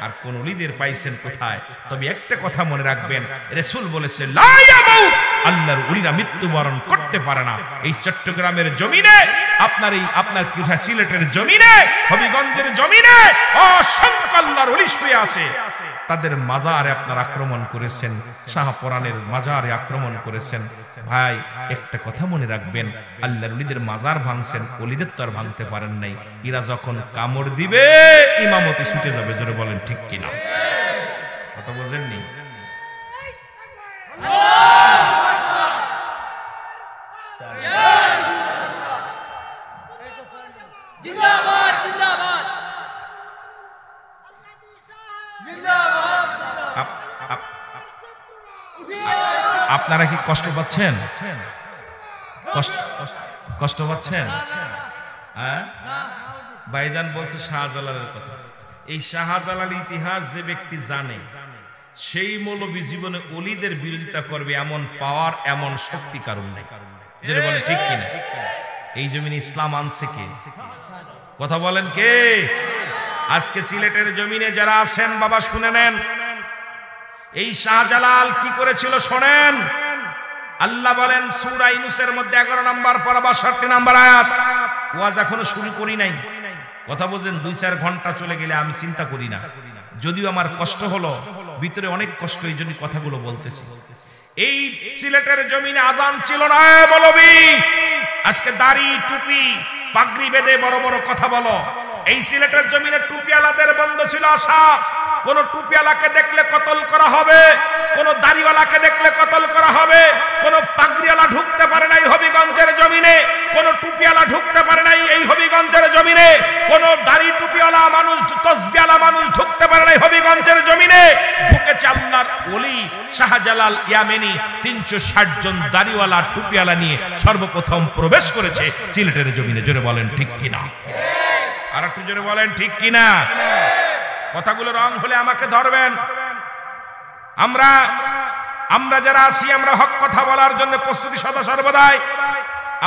আর কোন ওলিদের পাইছেন কোথায়? তবে একটা কথা মনে রাখবেন, রাসূল বলেছে লা ইয়ামুত, আল্লাহর ওলিরা মৃত্যুবরণ করতে পারে না। এই চট্টগ্রামের জমিনে, আপনার সিলেটের জমিনে, হবিগঞ্জের জমিনে অসংখ্য আল্লাহর ওলি শুয়ে আছে। তাদের মাজারে আপনার আক্রমণ করেছেন, শাহপরানের মাজারে আক্রমণ করেছেন। ভাই, একটা কথা মনে রাখবেন, আল্লাহর ওলিদের মাজার ভাঙছেন, ওলিদের তো আর ভাঙতে পারেন নাই। এরা যখন কামড় দিবে, ইমামতি ছুটে যাবে। জোরে বলেন ঠিক কিনা? কথা বোঝেননি? জিন্দাবাদ, জিন্দাবাদ, আপনারা কি কষ্ট পাচ্ছেন? কষ্ট পাচ্ছেন? হ্যাঁ, ভাইজান বলছে শাহজালালের কথা। এই শাহজালাল ইতিহাস যে ব্যক্তি জানে, সেই মৌলবী জীবনে ওলিদের বিরোধিতা করবে এমন পাওয়ার, এমন শক্তি কারণ নেই। যেটা বলে ঠিক কিনা? এই জমিনে ইসলাম আনছে কে? কথা বলেন কে? আজকে সিলেটের জমিনে যারা আছেন, বাবা শুনে নেন, এই শাহজালাল কি করেছিল শোনেন। আল্লাহ বলেন সূরা ইউনূসের মধ্যে 11 নম্বর পারা 62 নম্বর আয়াত। ওয়াজ এখনো শুরু করি নাই, কথা বলেন। 2-4 ঘন্টা চলে গেলে আমি চিন্তা করি না, যদিও আমার কষ্ট হলো, ভিতরে অনেক কষ্ট, এই জন্য কথাগুলো বলতেছি। এই সিলেটের জমিনে আযান ছিল না মৌলবী, আজকে দাড়ি টুপি পাগড়ি বেঁধে বড় বড় কথা বলো। এই সিলেটের জমিনে টুপিওয়ালাদের বন্ধ ছিল আসা, কোন টুপিওয়ালাকে দেখলে কতল করা হবে, কোন দাড়িওয়ালাকে দেখলে কতল করা হবে। কোন পাগড়িওয়ালা ঢুকতে পারে নাই হবিগঞ্জের জমিনে, কোন টুপিওয়ালা ঢুকতে পারে নাই এই হবিগঞ্জের জমিনে, কোন দাড়ি টুপিওয়ালা মানুষ তসবিওয়ালা মানুষ ঢুকতে পারে নাই হবিগঞ্জের জমিনে। ঢুকেছে আল্লাহর ওলি শাহজালাল ইয়ামেনি 360 জন দাড়িওয়ালা টুপিওয়ালা নিয়ে সর্বপ্রথম প্রবেশ করেছে সিলেটের জমিনে। জোরে বলেন ঠিক কিনা? আর একটু জোরে বলেন ঠিক কিনা? কথাগুলো রং হলে আমাকে ধরবেন। আমরা যারা আছি আমরা হক কথা বলার জন্য প্রস্তুতি সদা সর্বদাই।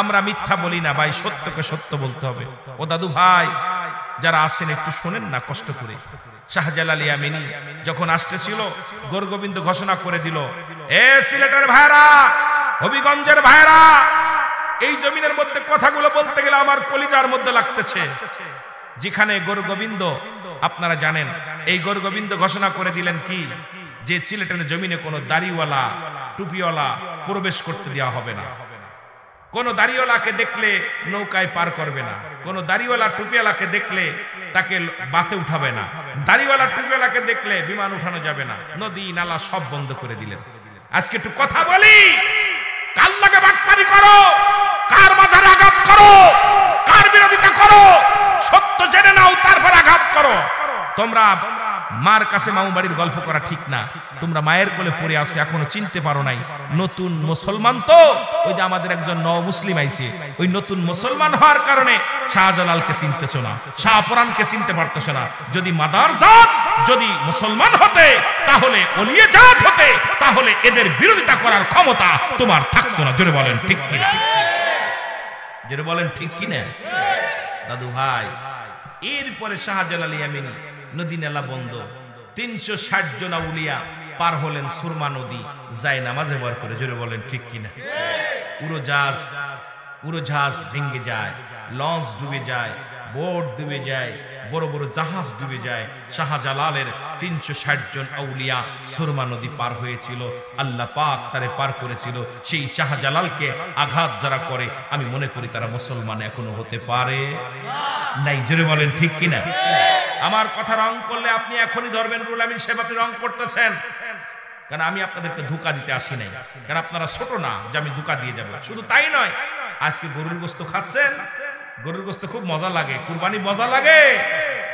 আমরা মিথ্যা বলি না ভাই, সত্যকে সত্য বলতে হবে। ও দাদু ভাই যারা আছেন একটু শোনেন না কষ্ট করে। শাহজালাল ইয়ামেনি যখন আসতেছিল গোরগোবিন্দ ঘোষণা করে দিল, এ সিলেটের ভাইরা, হবিগঞ্জের ভাইরা, এই জমিনের মধ্যে কথাগুলো বলতে গেলে আমার কলিজার মধ্যে লাগতেছে। যেখানে গোরগোবিন্দ, আপনারা জানেন এই গোরগোবিন্দ ঘোষণা করে দিলেন কি, যে সিলেটের জমিনে কোনো দাড়িওয়ালা টুপিওয়ালা প্রবেশ করতে দেওয়া হবে না। কোন দাড়িওয়ালাকে দেখলে নৌকায় পার করবে না, কোন দাড়িওয়ালা টুপিওয়ালাকে দেখলে তাকে বাসে উঠাবে না, দাড়িওয়ালা টুপিওয়ালাকে দেখলে বিমান উঠানো যাবে না, নদী নালা সব বন্ধ করে দিলেন। আজকে একটু কথা বলি, কার লাগে বাটপারি করো, কার মাথায় আঘাত করো, কার বিরোধিতা করো, সত্য জেনে নাও তারপর আঘাত করো। তোমরা মার কাছে মামু বাড়ির গল্প করা ঠিক না। তোমরা মায়ের কোলে পড়ে আসো, এখনো চিনতে পারো নাই। নতুন মুসলমান তো, ওই যে আমাদের একজন নও মুসলিম আইছে, ওই নতুন মুসলমান হওয়ার কারণে শাহজালালকে চিনতেছো না, শাহপুরানকে চিনতে পারতেছো না। যদি মাদার জাত যদি মুসলমান হতে, তাহলে ওলিয়ে জাত হতে, তাহলে এদের বিরোধিতা করার ক্ষমতা তোমার থাকতো না। জোরে বলেন ঠিক কিনা? জোরে বলেন ঠিক কিনা? দাদু ভাই, এরপরে শাহজালাল ইয়ামেনি নদী নালা বন্ধ, 360 জন আউলিয়া পার হলেন সুরমা নদী, যায় নামাজে বার করে। জোরে বলেন ঠিক কিনা? উড়োজাহাজ ভেঙে যায়, লঞ্চ ডুবে যায়, বোট ডুবে যায়, বড় বড় জাহাজ ডুবে যায়। শাহজালালের 360 জন আউলিয়া সুরমা নদী পার হয়েছিল, আল্লাহ পাক তারে পার করেছিল। সেই শাহজালালকে আঘাত যারা করে, আমি মনে করি তারা মুসলমান এখনো হতে পারে নাই। জোরে বলেন ঠিক কিনা? আমার কথা রং করলে আপনি এখনই ধরবেন রুল আমিন সাহেব আপনি রং করতেছেন, কারণ আমি আপনাদেরকে ধোঁকা দিতে আসি নাই, কারণ আপনারা ছোট না যে আমি ধোঁকা দিয়ে যাব। শুধু তাই নয়, আজকে গরুর গোশত খাচ্ছেন, গরুর গোশত খুব মজা লাগে, কুরবানি মজা লাগে।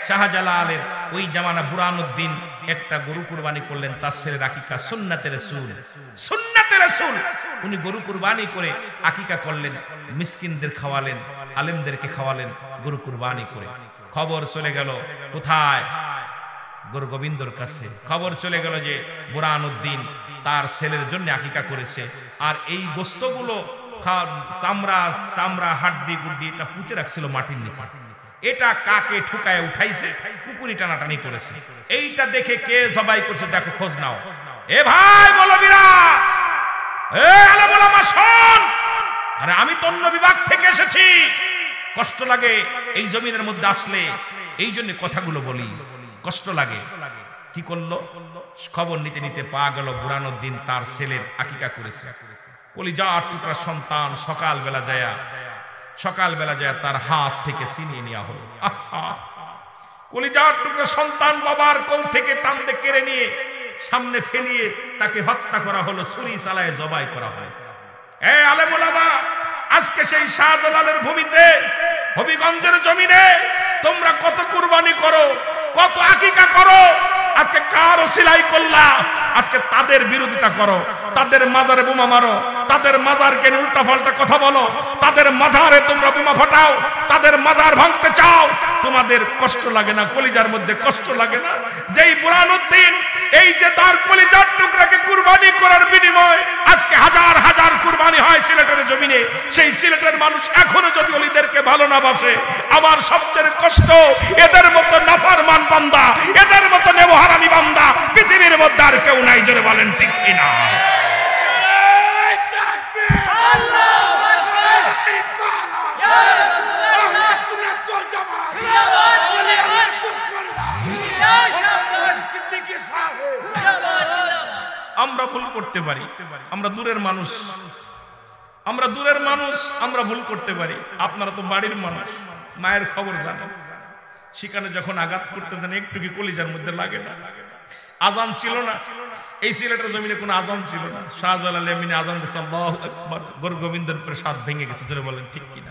শাহজালালের ওই জামানা বুরহানুদ্দিন একটা গরু কুরবানি করলেন, তার ছেলের আকিকা, সুন্নাতে রাসূল, সুন্নাতে রাসূল। উনি গরু কুরবানি করে আকিকা করলেন, মিসকিনদের খাওয়ালেন, আলেমদেরকে খাওয়ালেন, গরু কুরবানি করে। খবর চলে গেল কোথায়? গোরগোবিন্দর কাছে খবর চলে গেল যে বুরহানুদ্দিন তার ছেলের জন্য আকিকা করেছে, আর এই গোশতগুলো চামড়া হাড্ডি গুড্ডি এটা পুঁতে রাখছিল মাটির নিচে। এটা কাকে ঠুকায় উঠাইছে, কুকুরি টানাটানি করেছে। এইটা দেখে কে জবাই করছে দেখো, খোঁজ নাও। এ ভাই মৌলবীরা, এ আলেম ওলামা শোন, আরে আমি তো অন্য বিভাগ থেকে এসেছি, কষ্ট লাগে এই জমিনের মধ্যে আসলে, এই জন্য কথাগুলো বলি, কষ্ট লাগে। কি করলো? খবর নিতে নিতে পাওয়া গেল বুরহানুদ্দিন তার ছেলের আকিকা করেছে। কলিজার টুকরা সন্তান সকালবেলা যায় তার হাত থেকে ছিনিয়ে নেওয়া হলো। কলিজার টুকরা সন্তান বাবার কোল থেকে টানতে কেড়ে নিয়ে সামনে ফেলিয়ে তাকে হত্যা করা হলো, ছুরি চালায় জবাই করা হয়। এ আলেম ওলামা, আজকে সেই শাহজালালের ভূমিতে হবিগঞ্জের জমিনে তোমরা কত কুরবানি করো, কত আকিকা করো, আজকে কার ওসিলাই করলা? আজকে তাদের বিরোধিতা করো, তাদের মাজারে বোমা মারো, তাদের মাজারকে নিয়ে উল্টা পাল্টা কথা বলো, তাদের মাজারে তোমরা বোমা ফাটাও, তাদের মাজার ভাঙতে চাও। তোমাদের কষ্ট লাগে না? কলিজার মধ্যে কষ্ট লাগে না? যেই বুরহানুদ্দিন এই যে তার কলিজার টুকরাকে কুরবানি করার বিনিময় আজকে হাজার হাজার কুরবানি হয় সিলেটের জমিনে, সেই সিলেটের মানুষ এখনো যদি ওলিদেরকে ভালো না বাসে, আমার সবচেয়ে কষ্ট এদের মতো নাফরমান বান্দা, এদের মতো নেবহারামি বান্দা পৃথিবীর মধ্যে আর কেউ নাই। জোরে বলেন ঠিক কিনা? আমরা ভুল করতে পারি, আমরা দূরের মানুষ, আমরা ভুল করতে পারি। আপনারা তো বাড়ির মানুষ, মায়ের খবর জানেন, সেখানে যখন আঘাত করতে জানে একটু কি কলিজার মধ্যে লাগে না? আজান ছিল না, এই সিলেটের জমিনে কোনো আজান ছিল না। শাহজালাল আমিনে আজান দিয়েছে, আল্লাহু আকবার, গোর গোবিন্দের উপরে স্বাদ ভেঙে গেছে। জোরে বলেন ঠিক কিনা?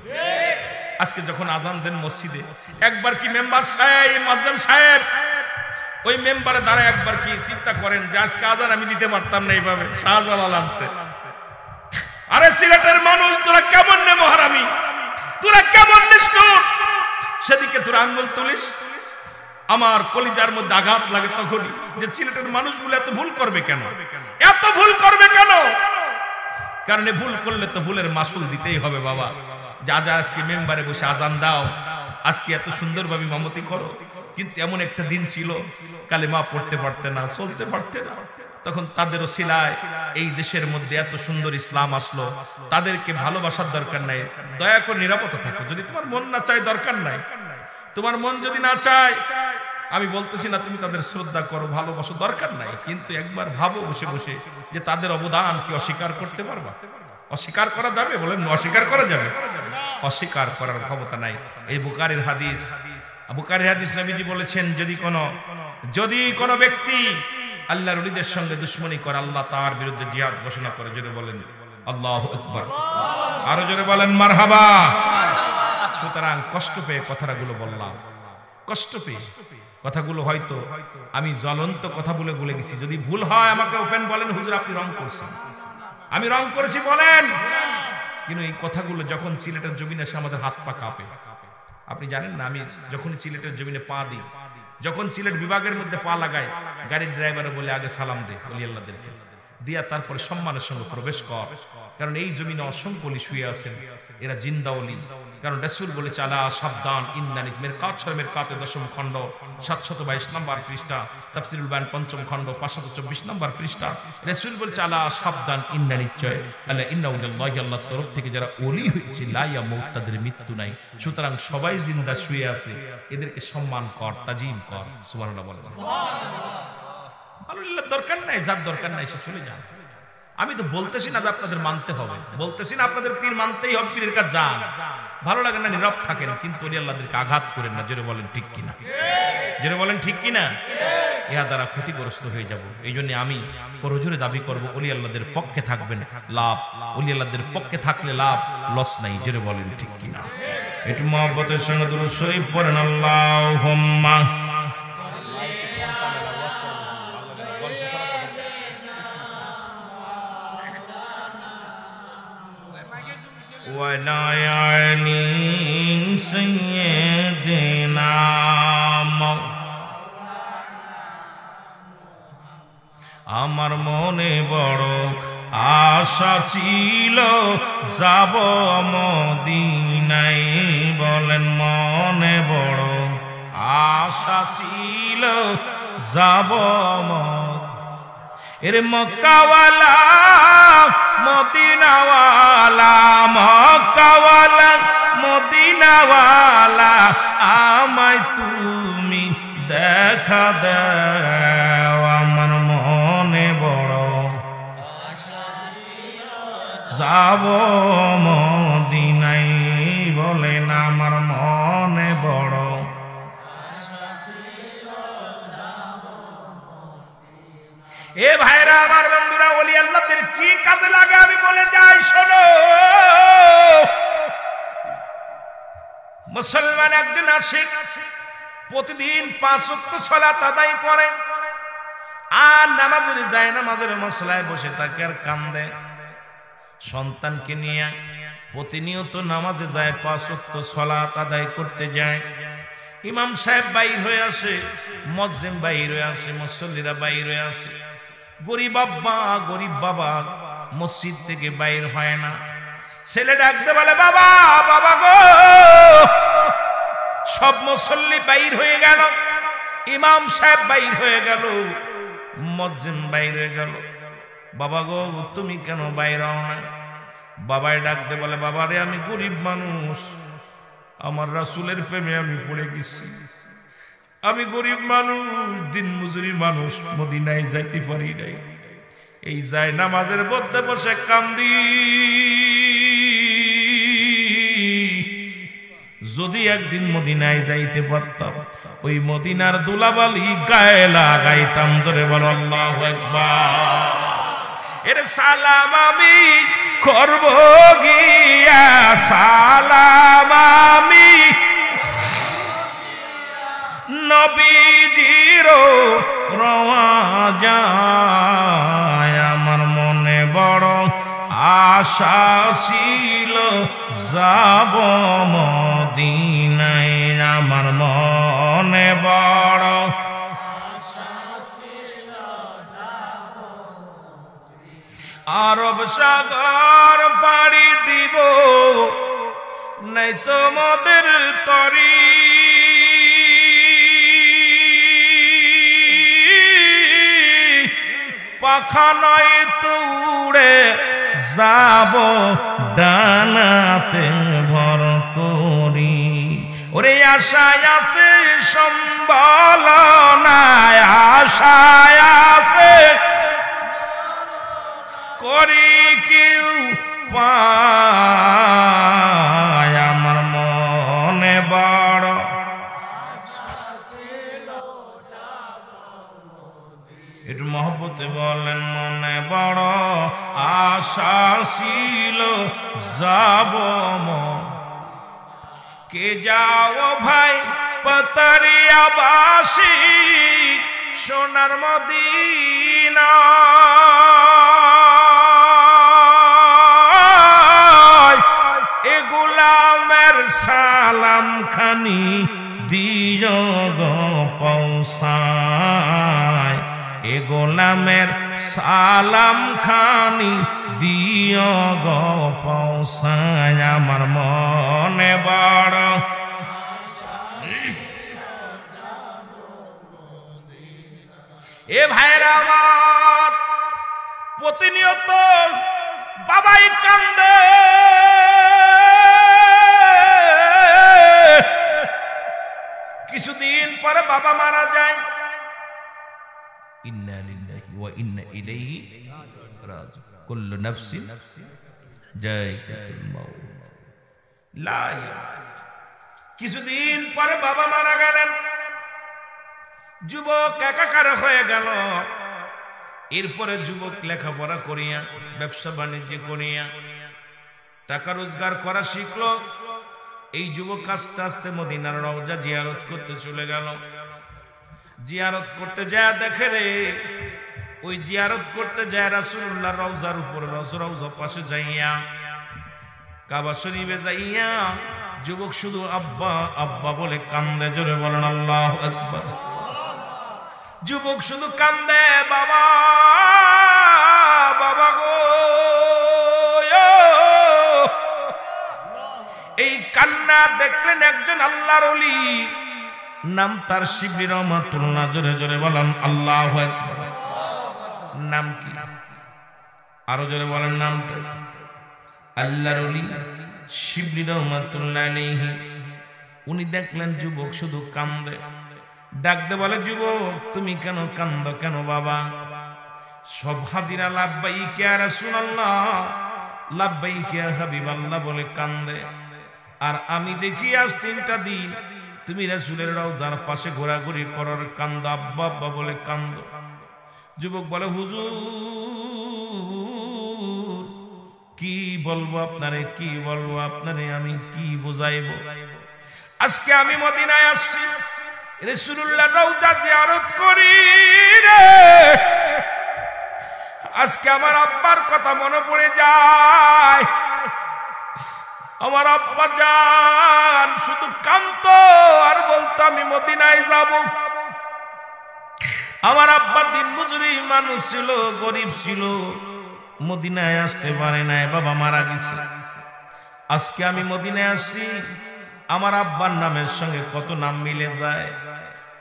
আজকে যখন আজান দেন মসজিদে, একবার কি মেম্বার সাহেব, মুয়াজ্জিম সাহেব ওই মেম্বারে দাঁড়ায় একবার কি চিন্তা করেন যে আজকে আজান আমি দিতে পারতাম না এইভাবে, শাহজালাল আনছে। আরে সিলেটের মানুষ, তোরা কেমন নে মহারামি, তোরা কেমন নিষ্ঠুর, সেদিকে তোরা আঙ্গুল তুলিস। আমার কলিজার মধ্যে আঘাত লাগে তখনই যে সিলেটের মানুষগুলো এত ভুল করবে কেন, এত ভুল করবে কেন? কারণ ভুল করলে তো ভুলের মাসুল দিতেই হবে বাবা। যা যা আজকে মেম্বারে বসে আজান দাও, আজকে এত সুন্দরভাবে ইমামতি করো, কিন্তু এমন একটা দিন ছিল কালেমা পড়তে পারতে না, চলতে পারতে না, তখন তাদেরও সিলায় এই দেশের মধ্যে এত সুন্দর ইসলাম আসলো। তাদেরকে ভালোবাসার দরকার নাই, দয়া করে নিরাপত্তা থাকো। যদি তোমার মন না চায় দরকার নাই, তোমার মন যদি না চায়, আমি বলতেছি না তুমি তাদের শ্রদ্ধা করো, ভালোবাসো, দরকার নাই, কিন্তু একবার ভাবো বসে বসে যে তাদের অবদান কি অস্বীকার করতে পারবা? অস্বীকার করা যাবে? বলেন অস্বীকার করা যাবে? অস্বীকার করার ক্ষমতা নাই। এই বুখারীর হাদিস, বুখারীর হাদিস, নবীজি বলেছেন যদি কোনো ব্যক্তি আল্লাহর ওলিদের সঙ্গে দুশমনি করে, আল্লাহ তার বিরুদ্ধে জিহাদ ঘোষণা করে। জোরে বলেন আল্লাহু আকবার, আরো জোরে বলেন মারহাবা। সুতরাং কষ্ট পেয়ে কথাগুলো বললাম, কষ্ট পেয়ে কথাগুলো হয়তো আমি জ্বলন্ত কথা বলে গেছি। যদি ভুল হয় আমাকে ওপেন বলেন, হুজুর আপনি রং করছেন, আমি রং করেছি বলেন। কিন্তু এই কথাগুলো যখন সিলেটের জমিনে এসে আমাদের হাত পা কাঁপে। আপনি জানেন না, আমি যখন সিলেটের জমিনে পা দিই, যখন সিলেট বিভাগের মধ্যে পা লাগাই, গাড়ির ড্রাইভারে বলে আগে সালাম দে ওলি আল্লাহদেরকে, দিয়া তারপরে সম্মানের সঙ্গে প্রবেশ কর। কারণ এই জমিনে অসংখ্য ওলি শুয়ে আছেন, এরা জিন্দা ওলি। কারণ রাসূল বলেছে আলা সাবধান ইন্নানিক মেরকাত শর্মের কাতে 10ম খণ্ড 722 নম্বর পৃষ্ঠা, তাফসীরুল বায়ান 5ম খণ্ড 524 নম্বর পৃষ্ঠা। রাসূল বলেছে আলা সাবধান ইন্না নিশ্চয় আলা ইন্নাউল্লাহি, আল্লাহর তরফ থেকে যারা ওলি হয়েছে, লা ইয়ামুত, তাদের মৃত্যু নাই। সুতরাং সবাই জিন্দা শুয়ে আছে, এদেরকে সম্মান কর, তাজিম কর। সুবহানাল্লাহ বলেন। আল্লাহর দরকার নাই, যার দরকার নাই সে চলে যান। আমি তো বলতেছি না যে আপনাদের মানতে হবে, বলতেছি না আপনাদের পীর মানতেই হবে, পীরের কাছে যান, ভালো লাগে না নীরব থাকেন, কিন্তু ওলি আল্লাহদেরকে আঘাত করেন না। জোরে বলেন ঠিক কিনা? জোরে বলেন ঠিক কিনা? ইহা দ্বারা ক্ষতিগ্রস্ত হয়ে যাব। এই জন্য আমি করজোরে দাবি করব, ওলি আল্লাহদের পক্ষে থাকবেন, লাভ। ওলি আল্লাহদের পক্ষে থাকলে লাভ, লস নাই। জোরে বলেন ঠিক কিনা? একটু মহব্বতের সঙ্গে দুরূদ শরীফ পড়েন, আল্লাহুম্মা ওয়ালায়ানি সাইয়্যিদিনা। আমার মনে বড় আশা ছিল যাব মদিনায়, বলেন মনে বড় আশা ছিল যাব এর মক্কাওয়ালা মদিনাওয়ালা, মক্কাওয়ালা মদিনাওয়ালা, আমায় তুমি দেখা দাও। আমার মনে বড় যাব মদিনায়, বলেন আমার মনে বড়। এ ভাইরা আমার, বন্ধুরা, ওলি আল্লাহদের কি কাজে লাগে আমি বলে যাই, শোনো। মুসলমান একজন আশিক প্রতিদিন 5 ওয়াক্ত সালাত আদায় করে, আর নামাজের যায়, নামাজের মসলায় বসে থাকে আর কান্দে। সন্তানকে নিয়ে প্রতিনিয়ত নামাজে যায়, 5 ওয়াক্ত সালাত আদায় করতে যায়। ইমাম সাহেব বাইর হয়ে আসে, মুয়াজ্জিম বাইর হয়ে আসে, মুসল্লিরা বাইর হয়ে আসে। গরিব বাবা মসজিদ থেকে বাইর হয় না। ছেলে ডাকতে বলে, বাবা বাবা গো, সব মুসল্লি বাইর হয়ে গেল, ইমাম সাহেব বাইর হয়ে গেল, মুয়াজ্জিম বাইর হয়ে গেল, বাবা গো তুমি কেন বাইর হও না? বাবাই ডাকতে বলে, বাবারে আমি গরিব মানুষ, আমার রাসূলের প্রেমে আমি পড়ে গেছি, আমি গরিব মানুষ, দিন মজুরি মানুষ, মদিনায় যাইতে পারি নাই, এই যায় নামাজের মধ্যে বসে কান্দি। যদি একদিন মদিনায় যাইতে পারতাম ওই মদিনার দুলাবালি গায়ে লাগাইতাম। জোরে বল আল্লাহু আকবার। এর সালাম আমি করব গিয়া, সালাম আমি নবীজির রওয়াজায়। আমার মনে বড় আশা ছিল যাব মদিনায়, আমার মনে বড় আরব সাগর পাড়ি দিব নাই তোমাদের তরি, পাখা নয় তো উড়ে যাব ডানাতে ভর করি। ওরে আশায় আছে সম্বল নাই, আশায় আছে করি কেউ পায়। আমার মনে বড় একটু মহব্বতে বলেন, মনে বড় আশা ছিল যাব কে যাও ভাই পাতারিয়া বাসি সোনার মদিনা। এ গোলামের সালাম খানি দিও গো পৌঁছায়, এ গোলামের সালাম খানি দিও গো পৌঁছায়। আমার মনে বড় এ ভাইরা আমার, প্রতিনিয়ত বাবাই কান্দে, কিছুদিন পরে বাবা মারা যায়। ইন্না লিল্লাহি ওয়া ইন্না ইলাইহি রাজিউন। কুল্লু নাফসিন যায়কাতুল মাউত। কিছুদিন পরে বাবা মারা গেলেন, যুবক একাকার হয়ে গেল। এরপরে যুবক লেখাপড়া করিয়া ব্যবসা বাণিজ্য করিয়া টাকা রোজগার করা শিখলো। এই যুবক আস্তে আস্তে মদিনার রওজা জিয়ারত করতে চলে গেল। জিয়ারত করতে যায় দেখে রে, ওই জিয়ারত করতে যায় রাসূলুল্লাহ রওজার উপরে, রওজা পাশে যাইয়া কাবা শরীফে যাইয়া যুবক শুধু আব্বা আব্বা বলে কান্দে। জোরে বলেন আল্লাহু আকবার। যুবক শুধু কান্দে, বাবা বাবা গো। এই কান্না দেখলেন একজন আল্লাহর ওলি, নাম তার শিবলি রহমাতুল্লাহ। জোরে জোরে বলেন আল্লাহু আকবার। নাম কি? আরো জোরে বলেন নামটা। আল্লাহর ওলি শিবলি রহমাতুল্লাহ আলাইহি। উনি দেখলেন যুবক শুধু কান্দে, ডাকতে বলে, যুবক তুমি কেন কান্দো কেন বাবা? সব হাজিরা লাব্বাইক ইয়া রাসূলুল্লাহ, লাব্বাইক ইয়া হাবিবাল্লাহ বলে কান্দে। আর আমি দেখি আজ 3টা দিন তুমি রাসূলের রওজার পাশে ঘোরাঘুরি করার কান্দ, আব্বা আব্বা বলে কান্দ। যুবক বলে, হুজুর কি বলবো আপনারে, কি বলবো আপনারে, আমি কি বুঝাইবো? আজকে আমি মদিনায় আসছি, রাসূলুল্লাহ রওজা জিয়ারত করি রে। আজকে আমার আব্বার কথা মনে পড়ে যায়। আমার আব্বা জান শুধু কাঁদতো আর বলতো আমি মদিনায় যাব। আমার আব্বা দিন মজুরি মানুষ ছিল, গরিব ছিল, মদিনায় আসতে পারে নাই, বাবা মারা গেছে। আজকে আমি মদিনায় আসছি, আমার আব্বার নামের সঙ্গে কত নাম মিলে যায়।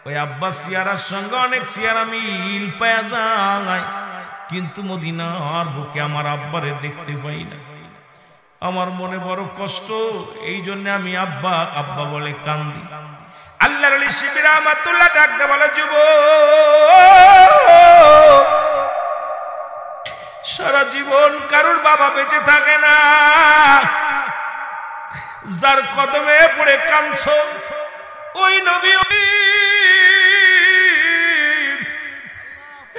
ওই আব্বা সিয়ারার সঙ্গে অনেক সিয়ারা মিল পাওয়া যায়, কিন্তু মদিনার বুকে আমার আব্বারে দেখতে পাই না। আমার মনে বড় কষ্ট, এই জন্য আমি আব্বা আব্বা বলে কান্দি। আল্লাহর ওলি শিবলি রহমাতুল্লাহ ডাকতে বলে, যুবক সারা জীবন কারোর বাবা বেঁচে থাকে না, যার কদমে পড়ে কাঁদছো ওই নবী,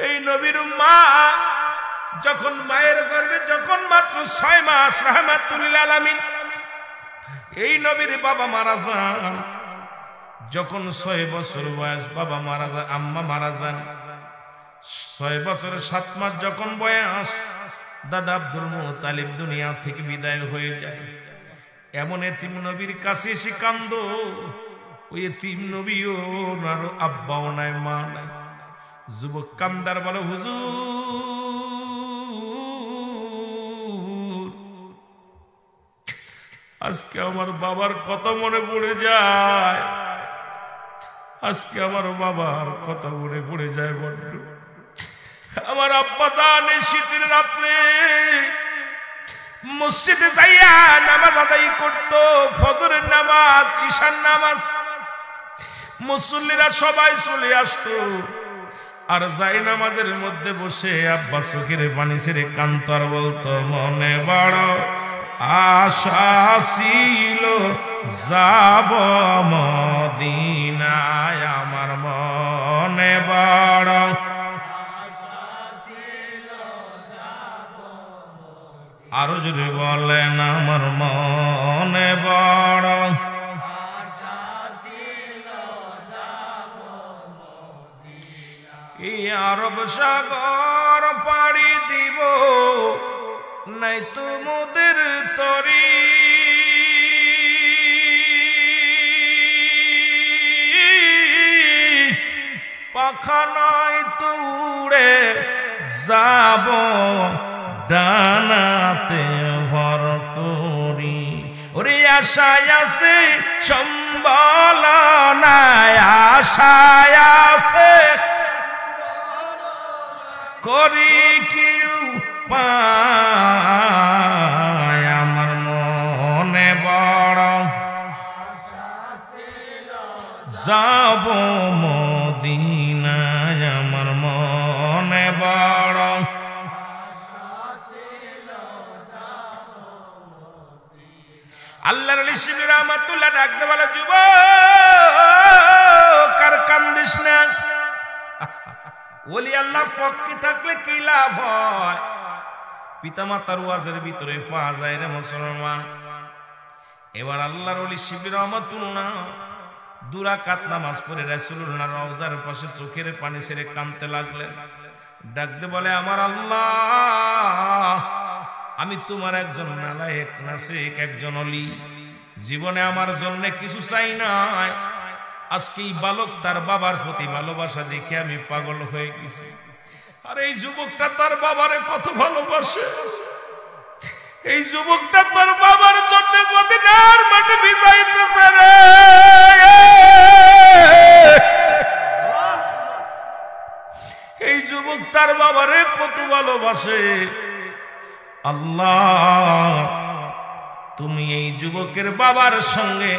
এই নবীর মা যখন মায়ের গর্ভে যখন মাত্র 6 মাস, রাহমাতুল লিল আলামিন, এই নবীর বাবা মারা যান। যখন 6 বছর বয়স বাবা মারা যান, আম্মা মারা যান। 6 বছর 7 মাস যখন বয়স দাদা আব্দুল মুত্তালিব দুনিয়া থেকে বিদায় হয়ে যায়। এমন এতিম নবীর কাছে এসে কান্দো, ওই এতিম নবীও আর আব্বাও নাই, মা নাই। যুবক কান্দার বলে, হুজুর আজকে আমার বাবার কথা মনে পড়ে যায়, আজকে আমার বাবার কথা মনে পড়ে যায় বড্ড। আমার আব্বা জান এই শীতের রাত্রে মসজিদে যাইয়া নামাজ আদায় করত, ফজরের নামাজ, ঈশার নামাজ। মুসল্লিরা সবাই চলে আসতো, আর যাই নামাজের মধ্যে বসে আব্বা চোখের পানি ছেড়ে কাঁদতো আর বলতো, মনে বড় আশা ছিল যাব মদিনায়, আমার মনে বড় আরো যদি বলেন, আমার মনে বড় এই আরব সাগর পাড়ি দিব, নাই তোমাদের তরি, পাখা নাই তুড়ে যাব ডানাতে ভর করি। ওরে আশায় আছে সম্বল নাই, আশায় আছে করি কি উপায়, আমার মনে বড় যাব মদিনায়, আমার মনে বড় আল্লাহর ওলি শিবির রহমাতুল্লাহ ডাকতে বলে, যুবক আর কান্দিস না, ওলি আল্লাহ পক্ষে থাকলে কি লাভ হয়? পিতামাতার ওয়াজের ভিতরে পাওয়া যায় রে মুসলমান। এবার আল্লাহর ওলি শিবির রহমাতুল্লাহ 2 রাকাত নামাজ পড়ে রাসূলুল্লাহ রওজার পাশে চোখের পানি ছেড়ে কাঁদতে লাগলেন। ডাকতে বলে, আমার আল্লাহ, আমি তোমার একজন নালায়েক নাসিক, একজন ওলি, জীবনে আমার জন্য কিছু চাই নাই। আজকে এই বালক তার বাবার প্রতি ভালোবাসা দেখে আমি পাগল হয়ে গেছি। আর এই যুবকটা তার বাবারে কত ভালোবাসে, এই যুবকটা তার বাবার জন্য মদিনার মাটি ভিজাইতেছে রে। এই যুবক তার বাবারে কত ভালোবাসে। আল্লাহ, তুমি এই যুবকের বাবার সঙ্গে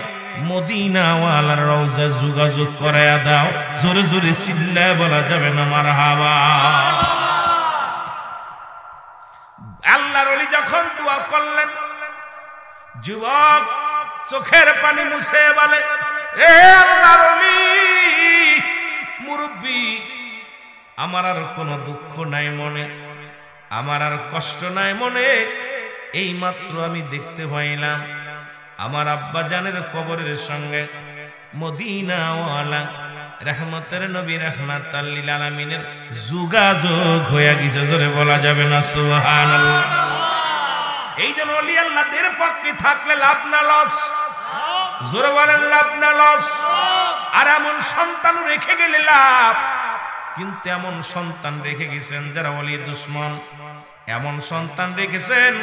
মদিনাওয়ালার রওজা যোগাযোগ করায়া দাও। জোরে জোরে চিল্লায় বলা যাবে না মারহাবা। আল্লাহর ওলি যখন দোয়া করলেন, যুবক চোখের পানি মুছে বলে, এ আল্লাহর ওলি, মুরব্বি, আমার আর কোনো দুঃখ নাই মনে, আমার আর কষ্ট নাই মনে। এই মাত্র আমি দেখতে পাইলাম আমার আব্বা জানের কবরের সঙ্গে মদিনাওয়ালা রহমতের নবী রাহমাতাল লিল আলামিনের যোগাযোগ হয়ে গেছে। জোরে বলা যাবে না সুবহানাল্লাহ। এই জন্য ওলি আল্লাহদের পক্ষে থাকলে লাভ না লস। জোরে বলেন লাভ না লস। আর এমন সন্তান রেখে গেলে লাভ। কিন্তু এমন সন্তান রেখে গেছেন যারা ওলি দুশমন, এমন সন্তান রেখেছেন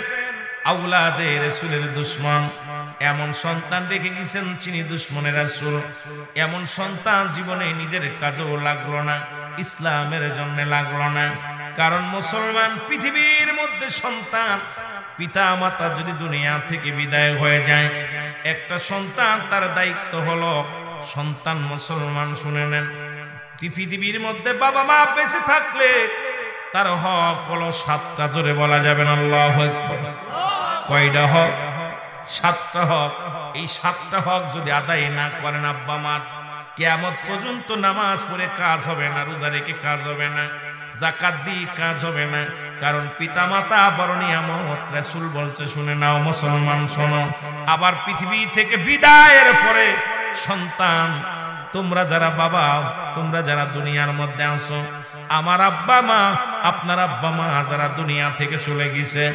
আওলাদে রাসূলের দুশমন, এমন সন্তান রেখে গেছেন চিনি দুশমনের রাসূল। এমন সন্তান জীবনে নিজের কাজেও লাগলো না, ইসলামের জন্য লাগলো না। কারণ মুসলমান পৃথিবীর মধ্যে সন্তান, পিতা মাতা যদি দুনিয়া থেকে বিদায় হয়ে যায়, একটা সন্তান তার দায়িত্ব হলো সন্তান মুসলমান শুনে নেন, পৃথিবীর মধ্যে বাবা মা বেঁচে থাকলে তার হক হলো 7টা। জোরে বলা যাবে না আল্লাহু আকবার। কয়টা হক? 7টা হক। এই 7টা হক যদি আদায় না করেন আব্বা মার, কিয়ামত পর্যন্ত নামাজ পড়ে কাজ হবে না, রোজা রেখে কাজ হবে না, যাকাত দিয়ে কাজ হবে না। কারণ পিতা মাতা বড় নিয়ামত। রাসূল বলছে, শুনে নাও মুসলমান শোনো, আবার পৃথিবী থেকে বিদায়ের পরে সন্তান, তোমরা যারা বাবা, তোমরা যারা দুনিয়ার মধ্যে আছো, আমার আব্বা মা, আপনার আব্বা মা যারা দুনিয়া থেকে চলে গেছে,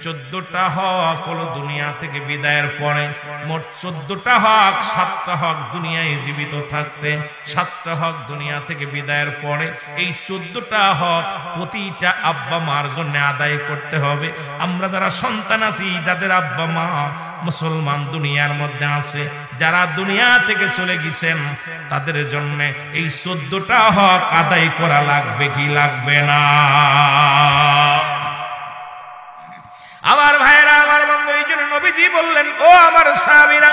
14টা হক হলো দুনিয়া থেকে বিদায়ের পরে। মোট 14টা হক, 7টা হক দুনিয়ায় জীবিত থাকতে, 7টা হক দুনিয়া থেকে বিদায়ের পরে। এই 14টা হক প্রতিটা আব্বা মার জন্য আদায় করতে হবে। আমরা যারা সন্তান আছি, যাদের আব্বা মা মুসলমান দুনিয়ার মধ্যে আছে, যারা দুনিয়া থেকে চলে গেছেন, তাদের জন্য এই 14টা হক আদায় করা লাগবে কি লাগবে না? আমার ভাইরা, আমার বন্ধু, এই জন্য নবীজি বললেন, ও আমার সাহাবীরা,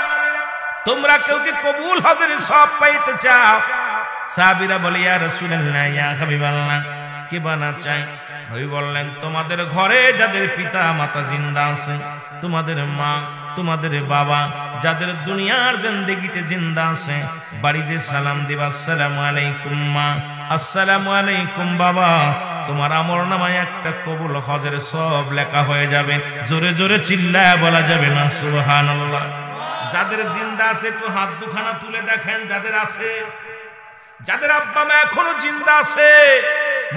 তোমরা কেউ কি কবুল হজের সব পাইতে চাও? সাহাবীরা বলে, ইয়া রাসূলুল্লাহ, ইয়া হাবিবাল্লাহ, কি বানা চাই? নবী বললেন, তোমাদের ঘরে যাদের পিতা মাতা জিন্দা আছে, তোমাদের মা, তোমাদের বাবা, যাদের দুনিয়ার জিন্দেগিতে জিন্দা আছে, বাড়িতে সালাম দিবা, আসসালামু আলাইকুম মা, আসসালামু আলাইকুম বাবা। তোমার আমলনামায় একটা কবুল হজের সব লেখা হয়ে যাবে। জোরে জোরে চিল্লায় বলা যাবে না সুবহানাল্লাহ? যাদের জিন্দা আছে একটু হাত দুখানা তুলে দেখেন, যাদের আছে, যাদের আব্বা মা এখনো জিন্দা আছে,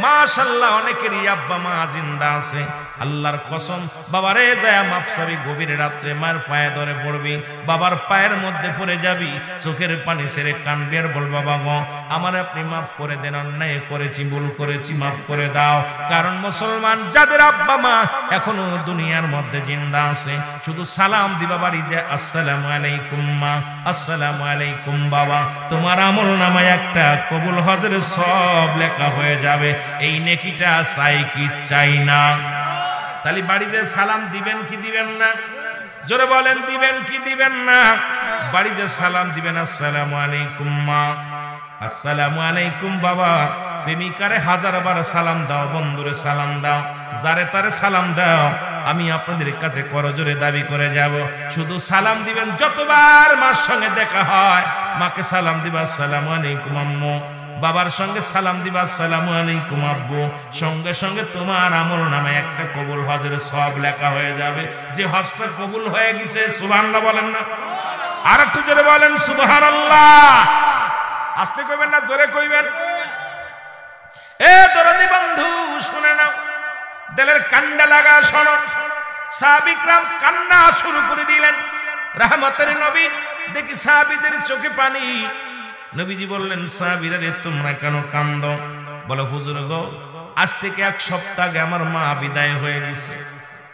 মাশাআল্লাহ, অনেকেরই আব্বা মা জিন্দা আছে। আল্লাহর কসম, বাবারে যায় মাফসারি গভীর রাত্রে মার পায়ে ধরে পড়বি, বাবার পায়ের মধ্যে পড়ে যাবি, চোখের পানি ছেড়ে কানবি আর বল, বাবা গো আমার আপনি মাফ করে দেন, অন্যায় করেছি, ভুল করেছি, মাফ করে দাও। কারণ মুসলমান যাদের আব্বা মা এখনো দুনিয়ার মধ্যে জিন্দা আছে, শুধু সালাম দিবা বাড়ি যে, আসসালামু আলাইকুম মা, আসসালামু আলাইকুম বাবা, তোমার আমলনামায় একটা কবুল হজের সব লেখা হয়ে যাবে। এই নেকিটা চাই কি চাই না? তাহলে বাড়িতে সালাম দিবেন কি দিবেন না? জোরে বলেন, দিবেন কি দিবেন না? বাড়িতে সালাম দিবেন, আসসালামু আলাইকুম মা, আসসালামু আলাইকুম বাবা। প্রেমিকারে 1000বার সালাম দাও, বন্ধুরে সালাম দাও, যারে তারে সালাম দাও। আমি আপনাদের কাছে করজোরে দাবি করে যাব, শুধু সালাম দিবেন। যতবার মার সঙ্গে দেখা হয়, মাকে সালাম দিবা, আসসালামু আলাইকুম আম্মু, বাবার সঙ্গে সালাম দিবা, আসসালামু আলাইকুম আব্বু। সঙ্গে সঙ্গে তোমার আমলনামায় একটা কবুল হজের সব লেখা হয়ে যাবে। যে হজটা কবুল হয়ে গেছে, সুবহানাল্লাহ বলেন না? আর একটু জোরে বলেন সুবহানাল্লাহ। আস্তে কইবেন না, জোরে কইবেন। এ দরদি বন্ধু, শুনে নাও, দিলের কান্ডা লাগা শোনো। সাহাবী کرام কান্না শুরু করে দিলেন। রহমতের নবী, দেখি সাহাবীদের চোখে পানি। নবীজি বললেন, সাহাবীরা রে, তোমরা কেন কান্দো? বলে, হুজুর গো, আজ থেকে 1 সপ্তাহ আগে আমার মা বিদায় হয়ে গেছে,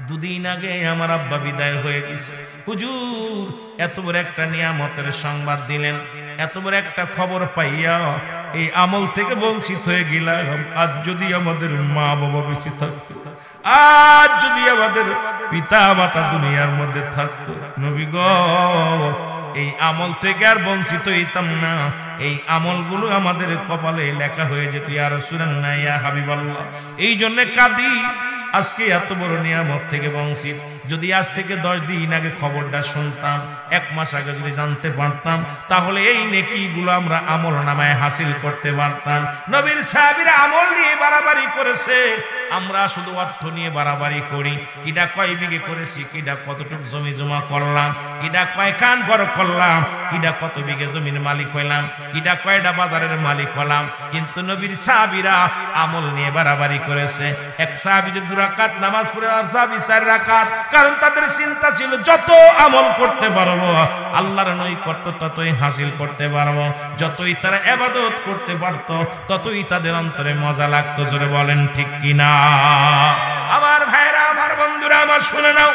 2 দিন আগে আমার আব্বা বিদায় হয়ে গেছে। হুজুর, এত বড় একটা নিয়ামতের সংবাদ দিলেন, এত বড় একটা খবর পাইয়া এই আমল থেকে বঞ্চিত হয়ে গেলাম। আজ যদি আমাদের মা বাবা বেঁচে থাকতো, আজ যদি আমাদের পিতা মাতা দুনিয়ার মধ্যে থাকতো, নবী গো, এই আমল থেকে আর বঞ্চিত হইতাম না। এই আমলগুলো আমাদের কপালে লেখা হয়ে যেত, ইয়া রাসূলুল্লাহ, ইয়া হাবিবাল্লাহ। এই জন্য কাঁদি, আজকে এত বড় নিয়ামত থেকে বঞ্চিত। যদি আজ থেকে 10 দিন আগে খবরটা শুনতাম, 1 মাস আগে যদি জানতে পারতাম, তাহলে এই নেকিগুলো আমরা আমলনামায় হাসিল করতে পারতাম। নবীর সাহাবীরা আমল নিয়ে বাড়াবাড়ি করেছে, আমরা শুধু অর্থ নিয়ে বাড়াবাড়ি করি। কিডা কয় বিঘে করেছি, কিডা কতটুক জমি জমা করলাম, কিডা কয়খান ঘর করলাম, কিডা কত বিঘে জমির মালিক হইলাম, কিডা কয়টা বাজারের মালিক হলাম। কিন্তু নবীর সাহাবীরা আমল নিয়ে বাড়াবাড়ি করেছে। এক সাহাবী যদি 2 রাকাত নামাজ পড়ে, আর সাহাবী 4 রাকাত। কারণ তাদের চিন্তা ছিল, যত আমল করতে পারবো আল্লাহর নৈকট্য ততই হাসিল করতে পারবো। যতই তারা ইবাদত করতে পারতো, ততই তাদের অন্তরে মজা লাগতো। জোরে বলেন ঠিক কিনা? আমার ভাইরা, আমার বন্ধুরা, আমার শুনে নাও,